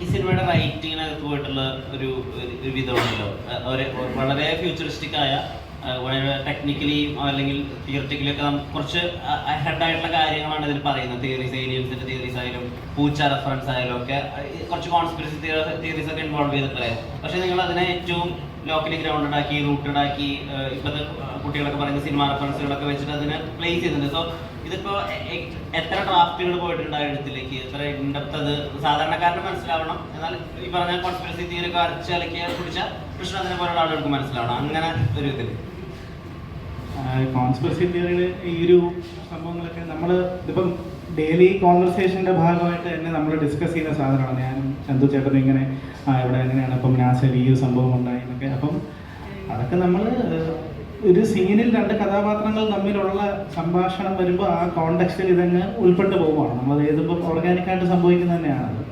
ഈ സിനിമയുടെ റൈറ്റിങ്ങിനകത്ത് പോയിട്ടുള്ള ഒരു വിധമാണല്ലോ, വളരെ ഫ്യൂച്ചറിസ്റ്റിക് ആയ വളരെ ടെക്നിക്കലിയും അല്ലെങ്കിൽ തിയററ്റിക്കലി ഒക്കെ കുറച്ച് ഹെഡായിട്ടുള്ള കാര്യങ്ങളാണ് ഇതിൽ പറയുന്നത്. തിയറീസ്, ഏലിയൻസിന്റെ തിയറീസ് ആയാലും പൂച്ച റെഫറൻസ് ആയാലും ഒക്കെ കുറച്ച് കോൺസ്പിറസി തിയറീസ് ഒക്കെ ഇൻവോൾവ് ചെയ്തിട്ടുള്ളത്. പക്ഷേ നിങ്ങൾ അതിനെ ഏറ്റവും ലോക്കലി ഗ്രൗണ്ടഡ് ആക്കി, റൂട്ടഡ് ആക്കി, ഇപ്പോഴത്തെ കുട്ടികളൊക്കെ പറയുന്ന സിനിമ റെഫറൻസുകളൊക്കെ വെച്ചിട്ട് അതിനെ പ്ലേസ് ചെയ്തിട്ടുണ്ട്. സോ ഇതിപ്പോൾ എത്ര ഡ്രാഫ്റ്റുകൾ പോയിട്ടുണ്ട് ആ എഴുത്തിലേക്ക്, എത്ര ഇൻഡെപ്ത് അത് സാധാരണക്കാരന് മനസ്സിലാവണം, എന്നാൽ ഈ പറഞ്ഞ കോൺസ്പിറസി തിയറി ഒക്കെ അരച്ച് അലക്കിയ കുടിച്ച കൃഷ്ണനെ പോലുള്ള ആളുകൾക്ക് മനസ്സിലാവണം, അങ്ങനെ ഒരു ഇതിൽ. കോൺസ്പിറസി തിയറിയുടെ ഈ ഒരു സംഭവങ്ങളൊക്കെ നമ്മൾ ഇതിപ്പം ഡെയിലി കോൺവെർസേഷൻ്റെ ഭാഗമായിട്ട് തന്നെ നമ്മൾ ഡിസ്കസ് ചെയ്യുന്ന സാധനമാണ്. ഞാനും ചന്തു ചേട്ടനും ഇങ്ങനെ ഇവിടെ എങ്ങനെയാണ് അപ്പം നാസിൽ ഈ ഒരു സംഭവം ഉണ്ടായി എന്നൊക്കെ. അപ്പം അതൊക്കെ നമ്മൾ ഒരു സീനിൽ രണ്ട് കഥാപാത്രങ്ങൾ തമ്മിലുള്ള സംഭാഷണം വരുമ്പോൾ ആ കോണ്ടെക്സ്റ്റിൽ ഇതങ്ങ് ഉൾപ്പെട്ട് പോവുകയാണ്. നമ്മളത് എഴുതുമ്പോൾ ഓർഗാനിക്കായിട്ട് സംഭവിക്കുന്നത് തന്നെയാണത്.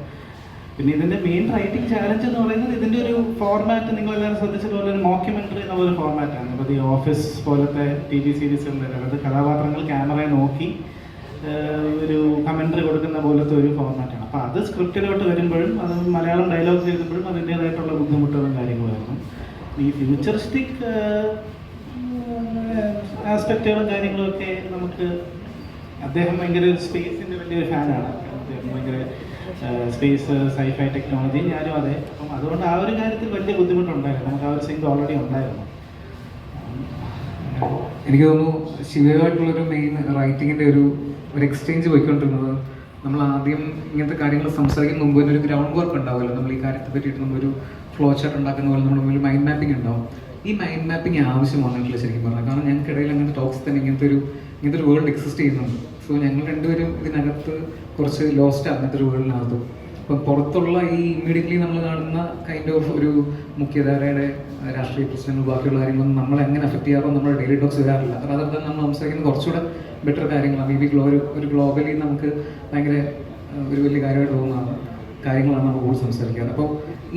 പിന്നെ ഇതിൻ്റെ മെയിൻ റൈറ്റിംഗ് ചാലഞ്ച് എന്ന് പറയുന്നത് ഇതിൻ്റെ ഒരു ഫോർമാറ്റ് നിങ്ങളെല്ലാവരും ശ്രദ്ധിച്ചതുപോലെ ഒരു മോക്യുമെൻ്ററി എന്നുള്ളൊരു ഫോർമാറ്റാണ്. ഇപ്പോൾ ഈ ഓഫീസ് പോലത്തെ TV സീരീസുകളിൽ അത് കഥാപാത്രങ്ങൾ ക്യാമറയെ നോക്കി ഒരു കമൻ്ററി കൊടുക്കുന്ന പോലത്തെ ഒരു ഫോർമാറ്റാണ്. അപ്പോൾ അത് സ്ക്രിപ്റ്റിലോട്ട് വരുമ്പോഴും അത് മലയാളം ഡയലോഗ്സ് എഴുതുമ്പോഴും അതിൻ്റേതായിട്ടുള്ള ബുദ്ധിമുട്ടുകളും കാര്യങ്ങളുമായിരുന്നു. ഈ ഫ്യൂച്ചറിസ്റ്റിക് ആസ്പെക്റ്റുകളും കാര്യങ്ങളൊക്കെ നമുക്ക്, അദ്ദേഹം ഭയങ്കര സ്പേസിൻ്റെ വലിയൊരു ഫാനാണ്. അദ്ദേഹം ഭയങ്കര സ്പേസ് സൈഫൈ ടെക്നോളജി, ഞാനും അതെ. അപ്പം അതുകൊണ്ട് ആ ഒരു കാര്യത്തിൽ വലിയ ബുദ്ധിമുട്ടുണ്ടായിരുന്നു. നമുക്ക് ആ ഒരു സിങ്ക് ഓൾറെഡി ഉണ്ടായിരുന്നു. എനിക്ക് തോന്നുന്നു ശിവയുമായിട്ടുള്ളൊരു മെയിൻ റൈറ്റിങ്ങിൻ്റെ ഒരു എക്സ്ചേഞ്ച് പോയിക്കൊണ്ടിരുന്നത്, നമ്മൾ ആദ്യം ഇങ്ങനത്തെ കാര്യങ്ങൾ സംസാരിക്കുന്ന മുമ്പ് തന്നെ ഒരു ഗ്രൗണ്ട് വർക്ക് ഉണ്ടാവുമല്ലോ. നമ്മൾ ഈ കാര്യത്തെ പറ്റിയിട്ട് നമ്മളൊരു ഫ്ലോ ചാർട്ട് ഉണ്ടാക്കുന്ന പോലെ നമ്മുടെ മുന്നിൽ മൈൻഡ് മാപ്പിംഗ് ഉണ്ടാവും. ഈ മൈൻഡ് മാപ്പിംഗ് ആവശ്യം വന്നിട്ടില്ല ശരിക്കും പറഞ്ഞാൽ. കാരണം ഞങ്ങൾക്കിടയിൽ അങ്ങനത്തെ ടോക്സ് തന്നെ ഇങ്ങനത്തെ ഒരു വേൾഡ് എക്സിസ്റ്റ് ചെയ്യുന്നുണ്ട്. സോ ഞങ്ങൾ രണ്ടുപേരും ഇതിനകത്ത് കുറച്ച് ലോസ്റ്റ് അങ്ങനത്തെ ഒരു വേൾഡിനകത്തും. ഇപ്പം പുറത്തുള്ള ഈ ഇമ്മീഡിയറ്റ്ലി നമ്മൾ കാണുന്ന കൈൻഡ് ഓഫ് ഒരു മുഖ്യധാരയുടെ രാഷ്ട്രീയ പ്രശ്നങ്ങൾ ബാക്കിയുള്ള കാര്യങ്ങളൊന്നും നമ്മളെ എങ്ങനെ അഫക്റ്റ് ചെയ്യാറോ നമ്മുടെ ഡെയിലി ടോക്സ് വരാറില്ല. അതർത്ഥം നമ്മൾ സംസാരിക്കുന്ന കുറച്ചുകൂടെ ബെറ്റർ കാര്യങ്ങളാണ്. മേ ബി ഒരു ഗ്ലോബലി നമുക്ക് ഭയങ്കര ഒരു വലിയ കാര്യമായിട്ട് തോന്നുന്നതാണ് കാര്യങ്ങളാണ് നമ്മൾ കൂടുതൽ സംസാരിക്കാറ്. അപ്പോൾ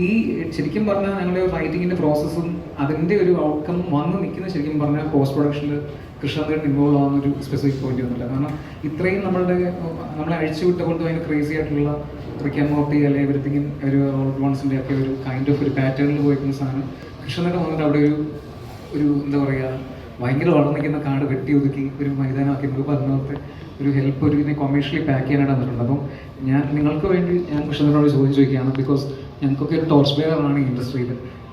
ഈ ശരിക്കും പറഞ്ഞാൽ ഞങ്ങളുടെ റൈറ്റിങ്ങിൻ്റെ പ്രോസസ്സും അതിൻ്റെ ഒരു ഔട്ട്കം വന്ന് നിൽക്കുന്ന ശരിക്കും പറഞ്ഞാൽ പോസ്റ്റ് പ്രൊഡക്ഷനിൽ കൃഷ്ണദേവൻ ഇൻവോൾവ് ആവുന്ന ഒരു സ്പെസിഫിക് പോയിന്റ് ഒന്നുമില്ല. കാരണം ഇത്രയും നമ്മളെ അഴിച്ചുവിട്ട പോലത്തെ ഭയങ്കര ക്രേസി ആയിട്ടുള്ള റിക്ക് ആൻഡ് മോർട്ടി അല്ലെങ്കിൽ എവരിത്തിങ് ഒരു വൺസിൻ്റെ ഒക്കെ ഒരു കൈൻഡ് ഓഫ് ഒരു പാറ്റേണിൽ പോയിരിക്കുന്ന സാധനം കൃഷ്ണദേവൻ വന്നിട്ട് അവിടെ ഒരു എന്താ പറയുക ഭയങ്കര വളർന്നിരിക്കുന്ന കാട് വെട്ടി ഒതുക്കി ഒരു മൈതാനമാക്കി നമുക്ക് പറഞ്ഞത്തെ ഒരു ഹെൽപ്പ് ഒരു ഇതിനെ കൊമേഴ്ഷ്യലി പാക്ക് ചെയ്യാനായിട്ട് വന്നിട്ടുണ്ട്. അപ്പം നിങ്ങൾക്ക് വേണ്ടി ഞാൻ കൃഷ്ണദേവനോട് ചോദിക്കുകയാണ്. ബിക്കോസ് ഞങ്ങൾക്കൊക്കെ ഒരു ടോർച്ച് ബെയറാണ് ഈ ഇൻഡസ്ട്രിയിൽ.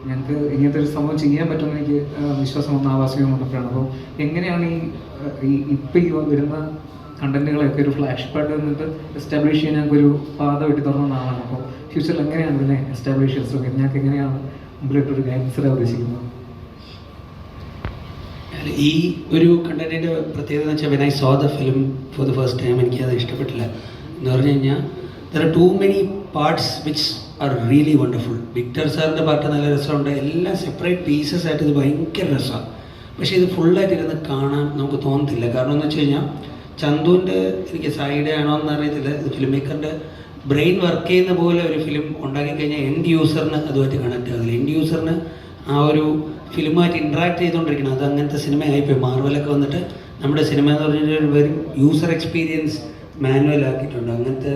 ഞങ്ങൾക്ക് ഇങ്ങനത്തെ ഒരു സംഭവം ചെയ്യാൻ പറ്റുമെന്ന് എനിക്ക് വിശ്വാസം വന്ന ആവാസികം വന്നപ്പോഴാണ്. അപ്പോൾ എങ്ങനെയാണ് ഇപ്പം ഈ വരുന്ന കണ്ടന്റുകളൊക്കെ ഒരു ഫ്ലാഗ്ഷിപ്പായിട്ട് നിന്നിട്ട് എസ്റ്റാബ്ലിഷ് ചെയ്യാൻ ഞങ്ങൾക്കൊരു പാത വെട്ടി തുറന്ന ആളാണ്. അപ്പോൾ ഫ്യൂച്ചറിൽ എങ്ങനെയാണ് ഇതിനെ എസ്റ്റാബ്ലിഷ് ചെയ്യാൻ ശ്രമിക്കുന്നത്? ഞങ്ങൾക്ക് എങ്ങനെയാണ് മുമ്പിലോട്ടൊരു ഗൈഡൻസ് ഉദ്ദേശിക്കുന്നത്? ഈ ഒരു കണ്ടന്റിൻ്റെ പ്രത്യേകത എന്ന് വെച്ചാൽ when I saw the film for the first time എനിക്കത് ഇഷ്ടപ്പെട്ടില്ല. എന്ന് പറഞ്ഞു കഴിഞ്ഞാൽ there are too many parts which are really wonderful. Victor സാറിൻ്റെ പാട്ട് നല്ല രസമുണ്ട്. എല്ലാം സെപ്പറേറ്റ് പീസസ് ആയിട്ട് ഇത് ഭയങ്കര രസമാണ്. പക്ഷേ ഇത് ഫുള്ളായിട്ട് ഇരുന്ന് കാണാൻ നമുക്ക് തോന്നത്തില്ല. കാരണം എന്ന് വെച്ച് കഴിഞ്ഞാൽ ചന്തുവിൻ്റെ എനിക്ക് സൈഡ് ആണോ എന്ന് അറിയത്തില്ല, ഇത് ഫിലിം മേക്കറിൻ്റെ ബ്രെയിൻ വർക്ക് ചെയ്യുന്ന പോലെ ഒരു ഫിലിം ഉണ്ടാക്കി കഴിഞ്ഞാൽ എൻഡ് യൂസറിന് അതുമായിട്ട് കണക്ട് ആകില്ല. എൻഡ് യൂസറിന് ആ ഒരു ഫിലിമായിട്ട് ഇൻട്രാക്ട് ചെയ്തുകൊണ്ടിരിക്കണം. അത് അങ്ങനത്തെ സിനിമയായിപ്പോയി. മാർവലൊക്കെ വന്നിട്ട് നമ്മുടെ സിനിമ എന്ന് പറഞ്ഞാൽ വെറും യൂസർ എക്സ്പീരിയൻസ് മാനുവലാക്കിയിട്ടുണ്ട്. അങ്ങനത്തെ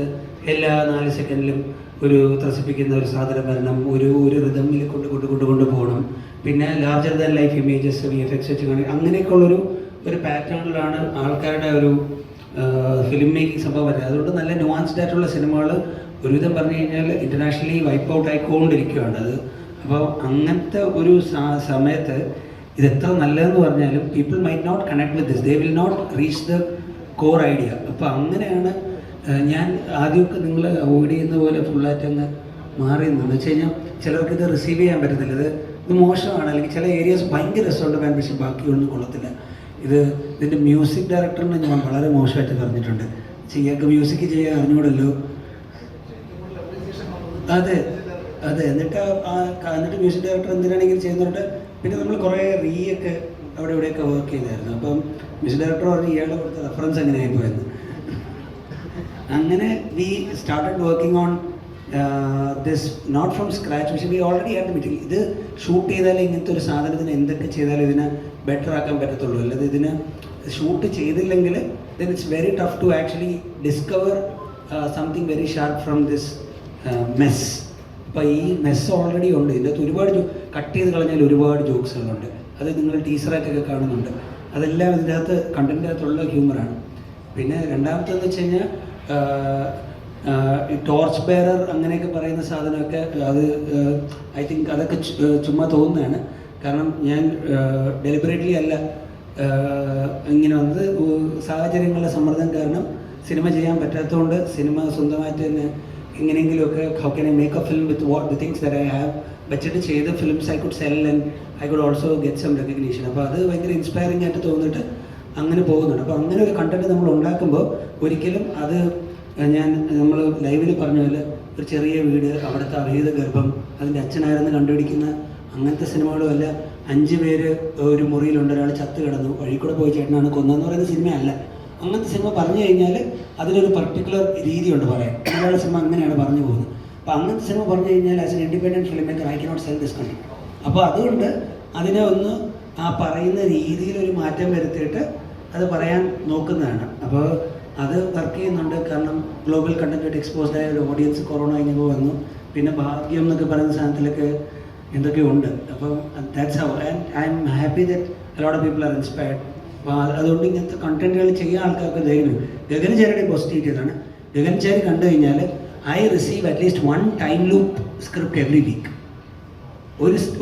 എല്ലാ 4 സെക്കൻഡിലും ഒരു ത്രസിപ്പിക്കുന്ന ഒരു സാധനം വരണം, ഒരു റിതമിൽ കൊണ്ടുപോകണം. പിന്നെ larger than life images VFX വെച്ച് കാണിക്കും. അങ്ങനെയൊക്കെയുള്ളൊരു പാറ്റേണിലാണ് ആൾക്കാരുടെ ഒരു ഫിലിം മേക്കിംഗ് സംഭവം വരുന്നത്. അതുകൊണ്ട് നല്ല നുവാൻസ്ഡ് ആയിട്ടുള്ള സിനിമകൾ ഒരുവിധം പറഞ്ഞു കഴിഞ്ഞാൽ ഇൻ്റർനാഷണലി വൈപ്പ് ഔട്ട് ആയിക്കൊണ്ടിരിക്കുകയാണ് അത്. അപ്പോൾ അങ്ങനത്തെ ഒരു സമയത്ത് ഇതെത്ര നല്ലതെന്ന് പറഞ്ഞാലും people might not connect with this, they will not reach the core idea. അപ്പോൾ അങ്ങനെയാണ് ഞാൻ ആദ്യമൊക്കെ നിങ്ങൾ അവോയ്ഡ് ചെയ്യുന്ന പോലെ ഫുള്ളായിട്ട് അങ്ങ് മാറി നിന്നെന്ന് വെച്ച് കഴിഞ്ഞാൽ ചിലർക്ക് ഇത് റിസീവ് ചെയ്യാൻ പറ്റത്തില്ല. ഇത് മോശമാണ്, അല്ലെങ്കിൽ ചില ഏരിയാസ് ഭയങ്കര രസമുണ്ട് വേണ്ട, പക്ഷേ ബാക്കിയൊന്നും കൊള്ളത്തില്ല. ഇതിൻ്റെ മ്യൂസിക് ഡയറക്ടറിനെ ഞാൻ വളരെ മോശമായിട്ട് പറഞ്ഞിട്ടുണ്ട്. ചെയ്യാക്ക് മ്യൂസിക് ചെയ്യാൻ അറിഞ്ഞൂടല്ലോ. അതെ, എന്നിട്ട് മ്യൂസിക് ഡയറക്ടർ എന്തിനാണെങ്കിലും ചെയ്യുന്നുണ്ട്. പിന്നെ നമ്മൾ കുറേ ഒക്കെ അവിടെ ഇവിടെയൊക്കെ വർക്ക് ചെയ്തായിരുന്നു. അപ്പം മ്യൂസിക് ഡയറക്ടർ പറഞ്ഞ് ഇയാളുടെ കൊടുത്ത റെഫറൻസ് എങ്ങനെയായി പോയെന്ന്. അങ്ങനെ we started working on this note from scratch, പക്ഷേ we already had the meeting. ഇത് ഷൂട്ട് ചെയ്താലേ ഇങ്ങനത്തെ ഒരു സാധനത്തിന് എന്തൊക്കെ ചെയ്താലും ഇതിനെ ബെറ്റർ ആക്കാൻ പറ്റത്തുള്ളൂ. അല്ലാതെ ഇതിന് ഷൂട്ട് ചെയ്തില്ലെങ്കിൽ then it's very tough to actually discover something very sharp from this mess. അപ്പോൾ ഈ മെസ്സ് ഓൾറെഡി ഉണ്ട്. ഇതിൻ്റെ അകത്ത് ഒരുപാട് കട്ട് ചെയ്ത് കളഞ്ഞാൽ ഒരുപാട് ജോക്സുകളുണ്ട്. അത് നിങ്ങൾ ടീസറായിട്ടൊക്കെ കാണുന്നുണ്ട്. അതെല്ലാം ഇതിൻ്റെ അകത്ത് കണ്ടൻറ്റിൻ്റെ അകത്തുള്ള ഹ്യൂമറാണ്. പിന്നെ രണ്ടാമത്തെന്ന് വെച്ച് കഴിഞ്ഞാൽ ഈ ടോർച്ച് ബെയറർ അങ്ങനെയൊക്കെ പറയുന്ന സാധനമൊക്കെ അത് ഐ തിങ്ക് അതൊക്കെ ചുമ്മാ തോന്നുന്നതാണ്. കാരണം ഞാൻ ഡെലിബറേറ്റ്ലി അല്ല ഇങ്ങനെ വന്നത്, സാഹചര്യങ്ങളുടെ സമ്മർദ്ദം കാരണം സിനിമ ചെയ്യാൻ പറ്റാത്തതുകൊണ്ട് സിനിമ സ്വന്തമായിട്ട് തന്നെ എങ്ങനെയെങ്കിലുമൊക്കെ how can I make a film with what the things that I have വെച്ചിട്ട് ചെയ്ത films I could sell and I could also get some recognition. അപ്പോൾ അത് ഭയങ്കര ഇൻസ്പയറിംഗ് ആയിട്ട് തോന്നിയിട്ട് അങ്ങനെ പോകുന്നുണ്ട്. അപ്പോൾ അങ്ങനെ ഒരു കണ്ടന്റ് നമ്മൾ ഉണ്ടാക്കുമ്പോൾ ഒരിക്കലും അത് നമ്മൾ ലൈവിൽ പറഞ്ഞ പോലെ ഒരു ചെറിയ വീട്, അവിടുത്തെ അവിഹിത ഗർഭം, അതിൻ്റെ അച്ഛനായിരുന്നു കണ്ടുപിടിക്കുന്ന അങ്ങനത്തെ സിനിമകളും അല്ല. 5 പേര് ഒരു മുറിയിലുണ്ട്, ഒരാൾ ചത്ത് കിടന്നു, വഴി കൂടെ പോയി ചേട്ടനാണ് കൊന്നതെന്ന് പറയുന്ന സിനിമയല്ല. അങ്ങനത്തെ സിനിമ പറഞ്ഞു കഴിഞ്ഞാൽ അതിനൊരു പർട്ടിക്കുലർ രീതിയുണ്ട് പറയാൻ. മലയാള സിനിമ അങ്ങനെയാണ് പറഞ്ഞു പോകുന്നത്. അപ്പോൾ അങ്ങനത്തെ സിനിമ പറഞ്ഞു കഴിഞ്ഞാൽ as an independent film maker I cannot cell this country. അപ്പോൾ അതുകൊണ്ട് അതിനെ ഒന്ന് ആ പറയുന്ന രീതിയിൽ ഒരു മാറ്റം വരുത്തിയിട്ട് അത് പറയാൻ നോക്കുന്നതാണ്. അപ്പോൾ അത് വർക്ക് ചെയ്യുന്നുണ്ട്. കാരണം ഗ്ലോബൽ കണ്ടന്റ് എക്സ്പോസ്ഡ് ആയ ഒരു ഓഡിയൻസ് കൊറോണ കഴിഞ്ഞപ്പോൾ വന്നു. പിന്നെ ഭാഗ്യം എന്നൊക്കെ പറയുന്ന സാധനത്തിലൊക്കെ എന്തൊക്കെയോ ഉണ്ട്. അപ്പം that's how and I am happy that a lot of people are inspired. അപ്പോൾ അതുകൊണ്ട് ഇങ്ങനത്തെ കണ്ടന്റുകൾ ചെയ്യാൻ ആൾക്കാർക്ക് ധൈര്യം. ഗഗൻചാരിയുടെ പോസിറ്റിവിറ്റിയാണ്. ഗഗൻചാരി കണ്ടു കഴിഞ്ഞാൽ I receive at least 1 time loop script every week.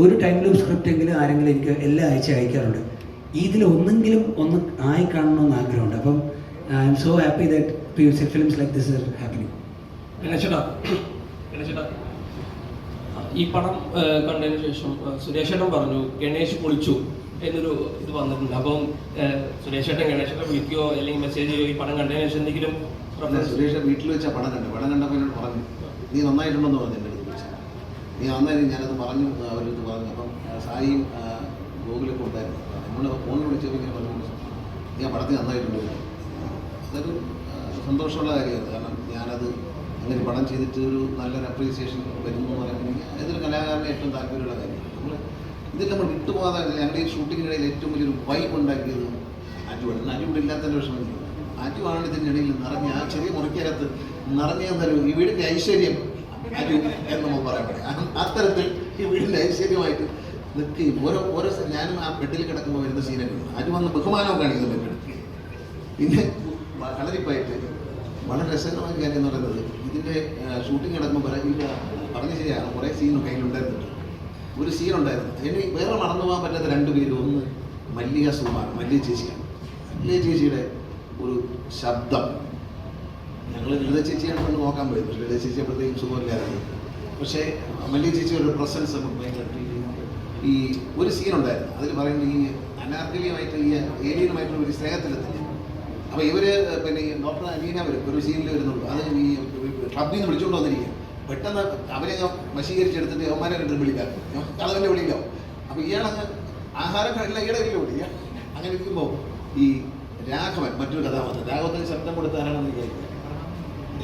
ഒരു ടൈം ലൂപ്പ് സ്ക്രിപ്റ്റ് എങ്കിലും ആരെങ്കിലും എനിക്ക് എല്ലാ ആഴ്ച അയക്കാറുണ്ട്. ഇതിൽ ഒന്നെങ്കിലും ഒന്ന് ആയി കാണണമെന്ന് ആഗ്രഹമുണ്ട്. അപ്പം I am so happy that films like this are happening. ഗണേശേട്ടാ, ഈ പടം കണ്ടതിന് ശേഷം സുരേഷേട്ടൻ പറഞ്ഞു ഗണേഷ് പൊളിച്ചു എന്നൊരു ഇത് വന്നിട്ടുണ്ട്. അപ്പം സുരേഷേട്ടൻ ഗണേശേട്ടൻ വിളിക്കുകയോ അല്ലെങ്കിൽ മെസ്സേജ് ചെയ്യുകയോ ഈ പടം കണ്ടതിന് ശേഷം എന്തെങ്കിലും? സുരേഷ് വീട്ടിൽ വെച്ചാൽ പടം കണ്ടപ്പോൾ എന്നോട് പറഞ്ഞു, നീ നന്നായിട്ടുണ്ടെന്ന് പറഞ്ഞു. എൻ്റെ അടുത്ത് വിളിച്ചു, നീ നന്നായി. ഞാനത് പറഞ്ഞു, അവരടുത്ത് പറഞ്ഞു. അപ്പം സായിയും ഗൂഗിളൊക്കെ ഉണ്ടായിരുന്നു. നമ്മൾ ഫോണിൽ വിളിച്ചപ്പോൾ ഇങ്ങനെ പറഞ്ഞു, നീ ആ പടത്തിൽ നന്നായിട്ടുണ്ട്. അതൊരു സന്തോഷമുള്ള കാര്യമാണ്. കാരണം ഞാനത് അങ്ങനെ പടം ചെയ്തിട്ട് ഒരു നല്ലൊരു അപ്രീസിയേഷൻ വരുന്നു എന്ന് പറയുമ്പോൾ ഏതൊരു കലാകാരന് ഏറ്റവും താല്പര്യമുള്ള കാര്യമാണ്. ഇതിൽ നമ്മൾ വിട്ടുപോകാതെ ഞങ്ങളുടെ ഈ ഷൂട്ടിങ്ങിനിടയിൽ ഏറ്റവും വലിയൊരു വൈബ് ഉണ്ടാക്കിയത് ആറ്റുവാണ്. ആറ്റുവിടെ ഇല്ലാത്തതിൻ്റെ വിഷമം. ആറ്റുവാണ് ഇതിൻ്റെ ഇടയിൽ നിറഞ്ഞ ആ ചെറിയ മുറിക്കകത്ത് നിറഞ്ഞെന്നൊരു ഈ വീടിൻ്റെ ഐശ്വര്യം ആറ്റു എന്ന് നമ്മൾ പറയാൻ പറ്റും. അത്തരത്തിൽ ഈ വീടിൻ്റെ ഐശ്വര്യമായിട്ട് നിൽക്കുകയും ഓരോ ഞാനും ആ ബെഡിൽ കിടക്കുമ്പോൾ വരുന്ന സീനൊക്കെ ആറ്റു വന്ന് ബഹുമാനവും കാണിക്കുന്ന ബെഡ്. പിന്നെ കളരിപ്പായിട്ട് വളരെ രസകരമായ കാര്യം എന്ന് പറയുന്നത് ഇതിൻ്റെ ഷൂട്ടിംഗ് നടക്കുമ്പോൾ പറഞ്ഞ ശരിയാണ്, കുറേ സീനും കയ്യിലുണ്ടായിരുന്നുണ്ട്. ഒരു സീനുണ്ടായിരുന്നു, എനിക്ക് വേറെ മറന്നു പോകാൻ പറ്റാത്ത 2 പേര്. ഒന്ന് മല്ലിക സുമാർ, മല്ലിക ചേച്ചിയാണ്. മല്ലിക ചേച്ചിയുടെ ഒരു ശബ്ദം ഞങ്ങൾ ലളിത ചേച്ചിയാണ് കൊണ്ട് നോക്കാൻ പോയത്. പക്ഷേ ലളിത ചേച്ചി അപ്പോഴത്തേക്കും സുഖമില്ലായിരുന്നു. പക്ഷേ മല്ലിക ചേച്ചിയുടെ ഒരു പ്രസൻസ് നമുക്ക് ഭയങ്കര ഈ ഒരു സീനുണ്ടായിരുന്നു. അതിൽ പറയുന്നത് ഈ അനാർക്കലിയുമായിട്ട് ഈ ഏലിയനുമായിട്ടുള്ള ഒരു സ്നേഹത്തിലെത്തില്ല. അപ്പോൾ ഇവർ പിന്നെ ഈ ഡോക്ടർ അലീന വരും ഒരു സീനിൽ വരുന്നുള്ളൂ. അത് ഈ ക്ലബിൽ നിന്ന് വിളിച്ചുകൊണ്ട് വന്നിരിക്കുക. പെട്ടെന്ന് അവരെ വശീകരിച്ചെടുത്തിട്ട് യവന്മാരെ കണ്ടിട്ട് വിളിക്കാം, കഥവൻ്റെ വിളിയില്ലോ. അപ്പോൾ ഇയാളങ്ങ് ആഹാരം എല്ലാം ഈടെ ഇല്ല വിളിക്കുക. അങ്ങനെ ഇരിക്കുമ്പോൾ ഈ രാഘവൻ, മറ്റൊരു കഥാപാത്രം, രാഘവത്തിന് ശബ്ദം കൊടുത്ത ആരാണെന്ന് വിചാരിക്കുക,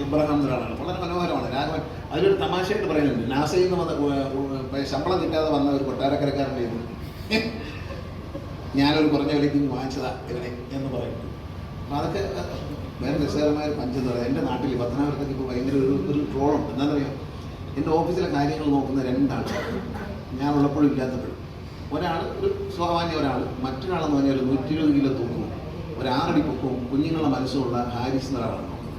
ഇബ്രാഹിം എന്നൊരാളാണ്. വളരെ മനോഹരമാണ് രാഘവൻ. അതിലൊരു തമാശയായിട്ട് പറയുന്നുണ്ട്, നാസയിൽ നിന്ന് വന്ന ശമ്പളം കിട്ടാതെ വന്ന ഒരു കൊട്ടാരക്കരക്കാരൻ്റെ ഞാനൊരു കുറഞ്ഞ വിലയ്ക്ക് വാങ്ങിച്ചതാ ഇവനെ എന്ന് പറയുന്നു. അപ്പോൾ അതൊക്കെ വേറെ രസകരമായ ഒരു പഞ്ചെന്ന് പറയാം. എൻ്റെ നാട്ടിൽ പത്തനാപുരത്തൊക്കെ ഇപ്പോൾ ഭയങ്കര ഒരു ട്രോളുണ്ട്. എന്താണെന്നറിയാം, എൻ്റെ ഓഫീസിലെ കാര്യങ്ങൾ നോക്കുന്ന 2 ആൾക്കാർ ഞാനുള്ളപ്പോഴും ഇല്ലാത്തപ്പോഴും. ഒരാൾ ഒരു സാമാന്യ ഒരാൾ, മറ്റൊരാളെന്ന് പറഞ്ഞാൽ ഒരു 120 കിലോ തൂക്കവും ഒരു 6 അടി പൊക്കവും കുഞ്ഞുങ്ങളുടെ മനസ്സുമുള്ള ഹാരിസ് എന്നൊരാളാണ് നോക്കുന്നത്.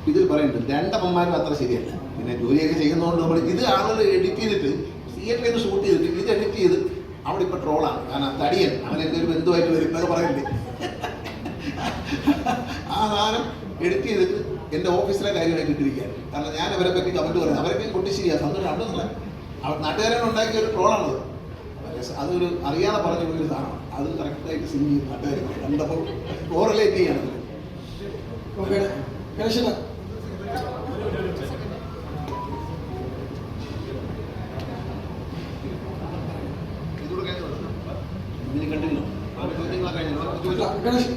ഇതിൽ പറയുന്നുണ്ട് 2 അമ്മമാരും അത്ര ശരിയല്ല. പിന്നെ ജോലിയൊക്കെ ചെയ്യുന്നതുകൊണ്ട് നമ്മൾ ഇത് ആളുകൾ എഡിറ്റ് ചെയ്തിട്ട് തിയേറ്ററിൽ നിന്ന് ഷൂട്ട് ചെയ്തിട്ട് ഇത് എഡിറ്റ് ചെയ്ത് അവിടെ ഇപ്പോൾ ട്രോളാണ്. കാരണം തടിയൻ അവനെൻ്റെ ഒരു ബന്ധുവായിട്ട് വരും എന്നൊക്കെ പറയുന്നുണ്ട്. ആ സാധനം എഡിറ്റ് ചെയ്തിട്ട് എൻ്റെ ഓഫീസിലെ കാര്യമായിട്ട് ഇട്ടിരിക്കുകയാണ്. കാരണം ഞാൻ അവരെ പറ്റി കമൻറ്റ് പറയുന്നത് അവരൊക്കെ കൊട്ടിശ്ശേരിയാണ്. സന്തോഷം അവിടെന്നല്ല, നാട്ടുകാരൻ ഉണ്ടാക്കിയ ഒരു ട്രോളാണത്. അതൊരു അറിയാതെ പറഞ്ഞ ഒരു സാധനമാണ്. അത് കറക്റ്റായിട്ട് സിംഗ് ചെയ്ത് നാട്ടുകാർ കണ്ടപ്പോൾ കോറിലേറ്റ് ചെയ്യാണ്. ഇതിന് കണ്ടിരുന്നു ചോദ്യങ്ങളൊക്കെ കഴിഞ്ഞു.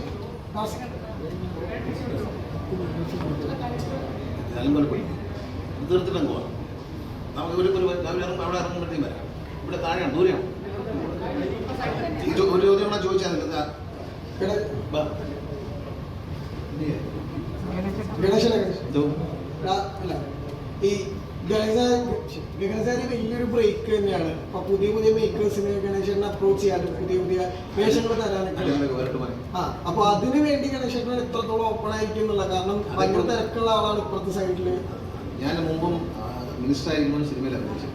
തീർത്തിട്ടങ്ങ് പോവാം. നമുക്ക് അവിടെ ഇറങ്ങുമ്പോഴത്തേക്കും വരാം. ഇവിടെ താഴെയാണ്, ദൂരെയാണ്. ഒരു ചോദ്യം കൂടെ ചോദിച്ചാൽ ഈ ഗഗനസാരി വലിയൊരു ബ്രേക്ക് തന്നെയാണ്. അപ്പൊ പുതിയ മേക്കേഴ്സിനെ ഗണേശനെ അപ്രോച്ച് ചെയ്യാനും പുതിയ വേഷങ്ങൾ തരാനൊക്കെ അപ്പൊ അതിനു വേണ്ടി ഗണേശൻ എത്രത്തോളം ഓപ്പൺ ആയിരിക്കും എന്നുള്ള, കാരണം ഭയങ്കര തിരക്കുള്ള ആളാണ് ഇപ്പുറത്തെ സൈഡില്. ഞാൻ മുമ്പും മിനിസ്റ്റർ ആയിരിക്കുമ്പോൾ സിനിമയിൽ അഭിനയിച്ചു.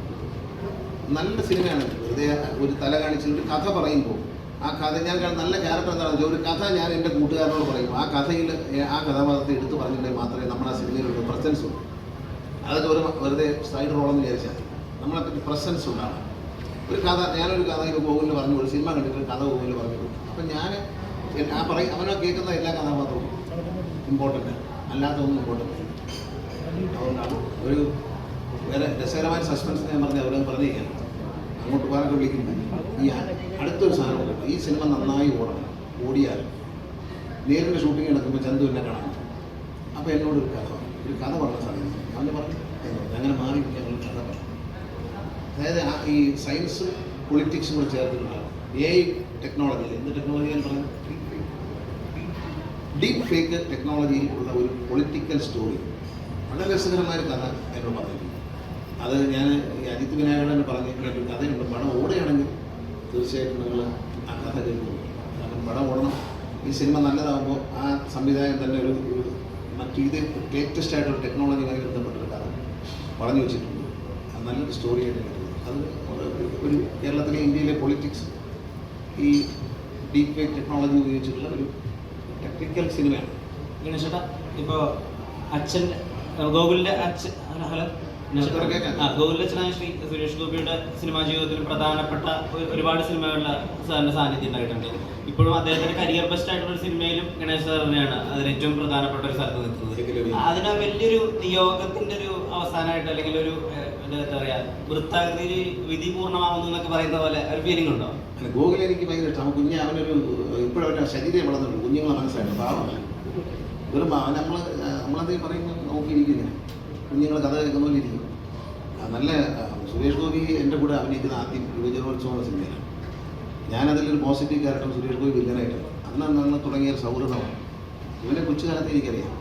നല്ല സിനിമയാണ്. വെറുതെ ഒരു തല കാണിച്ച് ഒരു കഥ പറയുമ്പോൾ ആ കഥ ഞാൻ നല്ല ക്യാരക്ടർ എന്താണെന്ന് വെച്ചാൽ ഒരു കഥ ഞാൻ എൻ്റെ കൂട്ടുകാരനോട് പറയും. ആ കഥയിൽ ആ കഥാപാത്രത്തെ എടുത്ത് പറഞ്ഞിട്ടുണ്ടെങ്കിൽ മാത്രമേ നമ്മുടെ ആ സിനിമയിലൊരു പ്രസൻസ് ഉള്ളൂ. അതൊക്കെ വെറുതെ സൈഡ് റോളെന്ന് വിചാരിച്ചാൽ നമ്മളെ പ്രസൻസ് ഉണ്ടാകണം. ഒരു കഥ ഞാനൊരു കഥ ഇപ്പോൾ ഗൂഗിളിൽ പറഞ്ഞു, ഒരു സിനിമ കണ്ടിട്ട് കഥ ഗൂഗിളിൽ പറഞ്ഞു. അപ്പം ഞാൻ അവനോ കേൾക്കുന്ന എല്ലാ കഥാപാത്രവും ഇമ്പോർട്ടൻ്റ്, അല്ലാത്തൊന്നും ഇമ്പോർട്ടൻ്റ്. അതുകൊണ്ടാണ് ഒരു വേറെ രസകരമായ സസ്പെൻസ് ഞാൻ പറഞ്ഞ അവരത് പറഞ്ഞിരിക്കുകയാണ്. അങ്ങോട്ട് പോകാനൊക്കെ വിളിക്കുന്നത് ഈ അടുത്തൊരു സാധനമുണ്ട്. ഈ സിനിമ നന്നായി ഓടണം. ഓടിയാലും നേരിൻ്റെ ഷൂട്ടിംഗ് നടക്കുമ്പോൾ ചന്തു എന്നെ കാണാൻ. അപ്പോൾ എന്നോട് ഒരു കഥ പറഞ്ഞ സമയത്ത് അവന് പറഞ്ഞു അങ്ങനെ മാറി ഞങ്ങൾ കഥ പറഞ്ഞു. അതായത് ഈ സയൻസും പൊളിറ്റിക്സും കൂടെ ചേർത്തിട്ടുള്ള AI ടെക്നോളജിയിൽ, എന്ത് ടെക്നോളജിയാണ് പറയുന്നത്, ഡീപ് ഫേക്ക് ടെക്നോളജിയിൽ ഉള്ള ഒരു പൊളിറ്റിക്കൽ സ്റ്റോറി വളരെ രസകരമായ കഥ എന്നോട് പറഞ്ഞിട്ടുണ്ട്. അത് ഞാൻ ഈ അജിത് വിനായകൻ പറഞ്ഞിട്ടുള്ളൊരു കഥയുണ്ട്. പടം ഓടുകയാണെങ്കിൽ തീർച്ചയായിട്ടും നിങ്ങൾ ആ കഥ കേൾക്കും. കാരണം പടം ഓടണം. ഈ സിനിമ നല്ലതാകുമ്പോൾ ആ സംവിധായകൻ തന്നെ ഒരു ഇത് ലേറ്റസ്റ്റ് ആയിട്ടുള്ള ടെക്നോളജിയുമായി ബന്ധപ്പെട്ടൊരു കഥ പറഞ്ഞു വെച്ചിട്ടുണ്ട്. അത് നല്ലൊരു സ്റ്റോറി ആയിട്ട് അത് ഒരു കേരളത്തിലെ ഇന്ത്യയിലെ പൊളിറ്റിക്സ് ഈ ഡീപ് ഫേക്ക് ടെക്നോളജി ഉപയോഗിച്ചിട്ടുള്ള ഒരു ടെക്നിക്കൽ സിനിമയാണ്. ഗണേശേട്ടാ, ഇപ്പോൾ അച്ഛൻ ഗോകുലിൻ്റെ അച്ഛൻ ഗോകുലിൻ്റെ അച്ഛനായ ശ്രീ സുരേഷ് ഗോപിയുടെ സിനിമാ ജീവിതത്തിൽ പ്രധാനപ്പെട്ട ഒരുപാട് സിനിമകളിൽ സാറിൻ്റെ സാന്നിധ്യം ഉണ്ടായിട്ടുണ്ട്. ഇപ്പോഴും അദ്ദേഹത്തിൻ്റെ കരിയർ ബെസ്റ്റ് ആയിട്ടുള്ള ഒരു സിനിമയിലും ഗണേശ് സാർ തന്നെയാണ് അതിൽ ഏറ്റവും പ്രധാനപ്പെട്ട ഒരു സ്ഥലത്ത് നിൽക്കുന്നത്. അതിന് വലിയൊരു നിയോഗത്തിൻ്റെ ഒരു അവസാനമായിട്ട് അല്ലെങ്കിൽ ഒരു എന്താ പറയുക വൃത്താകൃതി വിധിപൂർണ്ണമാവുന്നു എന്നൊക്കെ പറയുന്ന പോലെ ഒരു ഫീലിംഗ് ഉണ്ടോ? ഗോകുൽ എനിക്ക് ഭയങ്കര ഇഷ്ടമാണ്. കുഞ്ഞ് അവനൊരു ഇപ്പോഴവൻ്റെ ശരീരം വളർന്നുള്ളൂ. കുഞ്ഞുങ്ങളെ മനസ്സിലായിട്ട് പാവമാണ്. വെറും നമ്മളത് പറയുമ്പോൾ നോക്കിയിരിക്കുന്നു. കുഞ്ഞുങ്ങൾ കഥ കേൾക്കുന്ന പോലെ ഇരിക്കും. നല്ല സുരേഷ് ഗോപി എൻ്റെ കൂടെ അഭിനയിക്കുന്ന ആദ്യം യുവജനോത്സവമുള്ള സിനിമയിലാണ്. ഞാനതിലൊരു പോസിറ്റീവ് ക്യാരക്ടർ, സുരേഷ് ഗോപി വില്ലനായിട്ടാണ്. അന്ന് തുടങ്ങിയ ഒരു സൗഹൃദമാണ്. ഇവനെ കൊച്ചുകാലത്ത് എനിക്കറിയാം,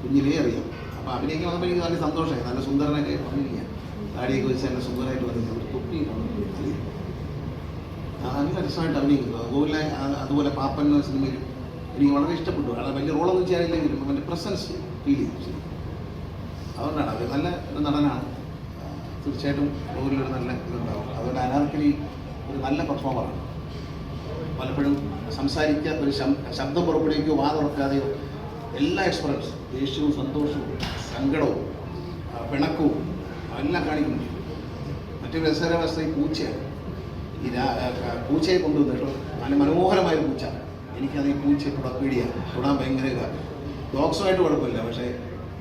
കുഞ്ഞിലേ അറിയാം. അപ്പോൾ അഭിനയിക്കാൻ വന്നപ്പോൾ എനിക്ക് നല്ല സന്തോഷമായി. നല്ല സുന്ദരനൊക്കെ വന്നിരിക്കുക, താടിയൊക്കെ വെച്ച് നല്ല സുന്ദരമായിട്ട് വന്നിരിക്കുക. ഒരു തൊപ്പി അറിയാം. നല്ല രസമായിട്ട് അഭിനയിക്കുന്നു. ഗോകുലിനെ അതുപോലെ പാപ്പൻ എന്ന സിനിമയിൽ എനിക്ക് വളരെ ഇഷ്ടപ്പെട്ടു. അത് വലിയ റോളൊന്നും ചെയ്യാനില്ലെങ്കിലും അവൻ്റെ പ്രസൻസ് ഫീൽ ചെയ്തു. അതുകൊണ്ടാണ് അത് നല്ല ഒരു നടനാണ്. തീർച്ചയായിട്ടും ഗോകുലൊരു നല്ല ഇതുണ്ടാവും. അതുപോലെ അനാർക്കലി ഒരു നല്ല പെർഫോമറാണ്. പലപ്പോഴും സംസാരിക്കാൻ ഒരു ശബ്ദം പുറപ്പെടുവിക്കുകയോ വാ തുറക്കാതെയോ എല്ലാ എക്സ്പ്രസ് ദേഷ്യവും സന്തോഷവും സങ്കടവും പിണക്കവും എല്ലാം കാണിക്കുന്നുണ്ട്. മറ്റൊരു രസകരവസ്ഥ ഈ പൂച്ചയാണ്. ഈ പൂച്ചയെ കൊണ്ടുവന്നിട്ട് നല്ല മനോഹരമായ പൂച്ച. എനിക്കത് ഈ പൂച്ചയെ പേടിയാണ്, തൊടാൻ ഭയങ്കര ഇതാണ്. ഡോഗ്സുമായിട്ട് കുഴപ്പമില്ല, പക്ഷേ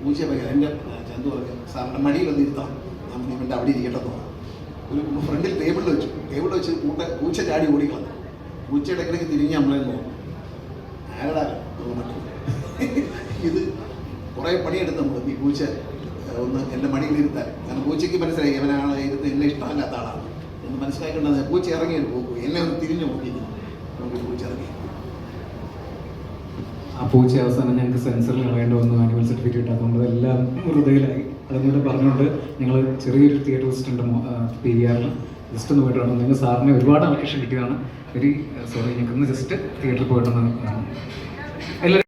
പൂച്ചയെ ഭയങ്കര. എൻ്റെ ചന്തു പറഞ്ഞു സാറിൻ്റെ മടിയിൽ വന്നിരുത്താം, ഞാൻ ഇവൻ്റെ അവിടെ ഇരിക്കട്ടെന്ന് പറഞ്ഞു. ഒരു ഫ്രണ്ടിൽ ടേബിളിൽ വെച്ച് പൂച്ച ചാടി ഓടിക്കളഞ്ഞു. പൂച്ചയുടെ ഇടയ്ക്ക് തിരിഞ്ഞ് നമ്മളെ നോക്കും. ആരടാ ഇത് കുറേ പണിയെടുത്ത് നമ്മൾ ഈ പൂച്ച ഒന്ന് എൻ്റെ മടിയിലിരുത്താൻ. കാരണം പൂച്ചയ്ക്ക് മനസ്സിലായി അവനാണ് ഇരുന്ന് എന്നെ ഇഷ്ടമല്ലാത്ത ആളാണ് എന്ന് മനസ്സിലാക്കേണ്ടത്. പൂച്ച ഇറങ്ങി പോകും, എന്നെ ഒന്ന് തിരിഞ്ഞു നോക്കി നമുക്ക് പൂച്ച ഇറങ്ങി. ആ പൂച്ച അവസാനം ഞങ്ങൾക്ക് സെൻസറിൽ കളയേണ്ടി വന്നു, ആനുവൽ സർട്ടിഫിക്കറ്റ്. അതുകൊണ്ട് എല്ലാം ഹൃദയത്തിലായി. അതുകൊണ്ട് പറഞ്ഞുകൊണ്ട് ഞങ്ങൾ ചെറിയൊരു തിയേറ്റർ വിസിറ്റുണ്ട് PVR ജസ്റ്റ് ഒന്ന് പോയിട്ട് വേണം. നിങ്ങൾ സാറിന് ഒരുപാട് അപ്ലിക്കേഷൻ കിട്ടിയതാണ്. വെരി സോറി, ഞങ്ങൾക്ക് ജസ്റ്റ് തിയേറ്ററിൽ പോയിട്ടൊന്ന് എല്ലാവരും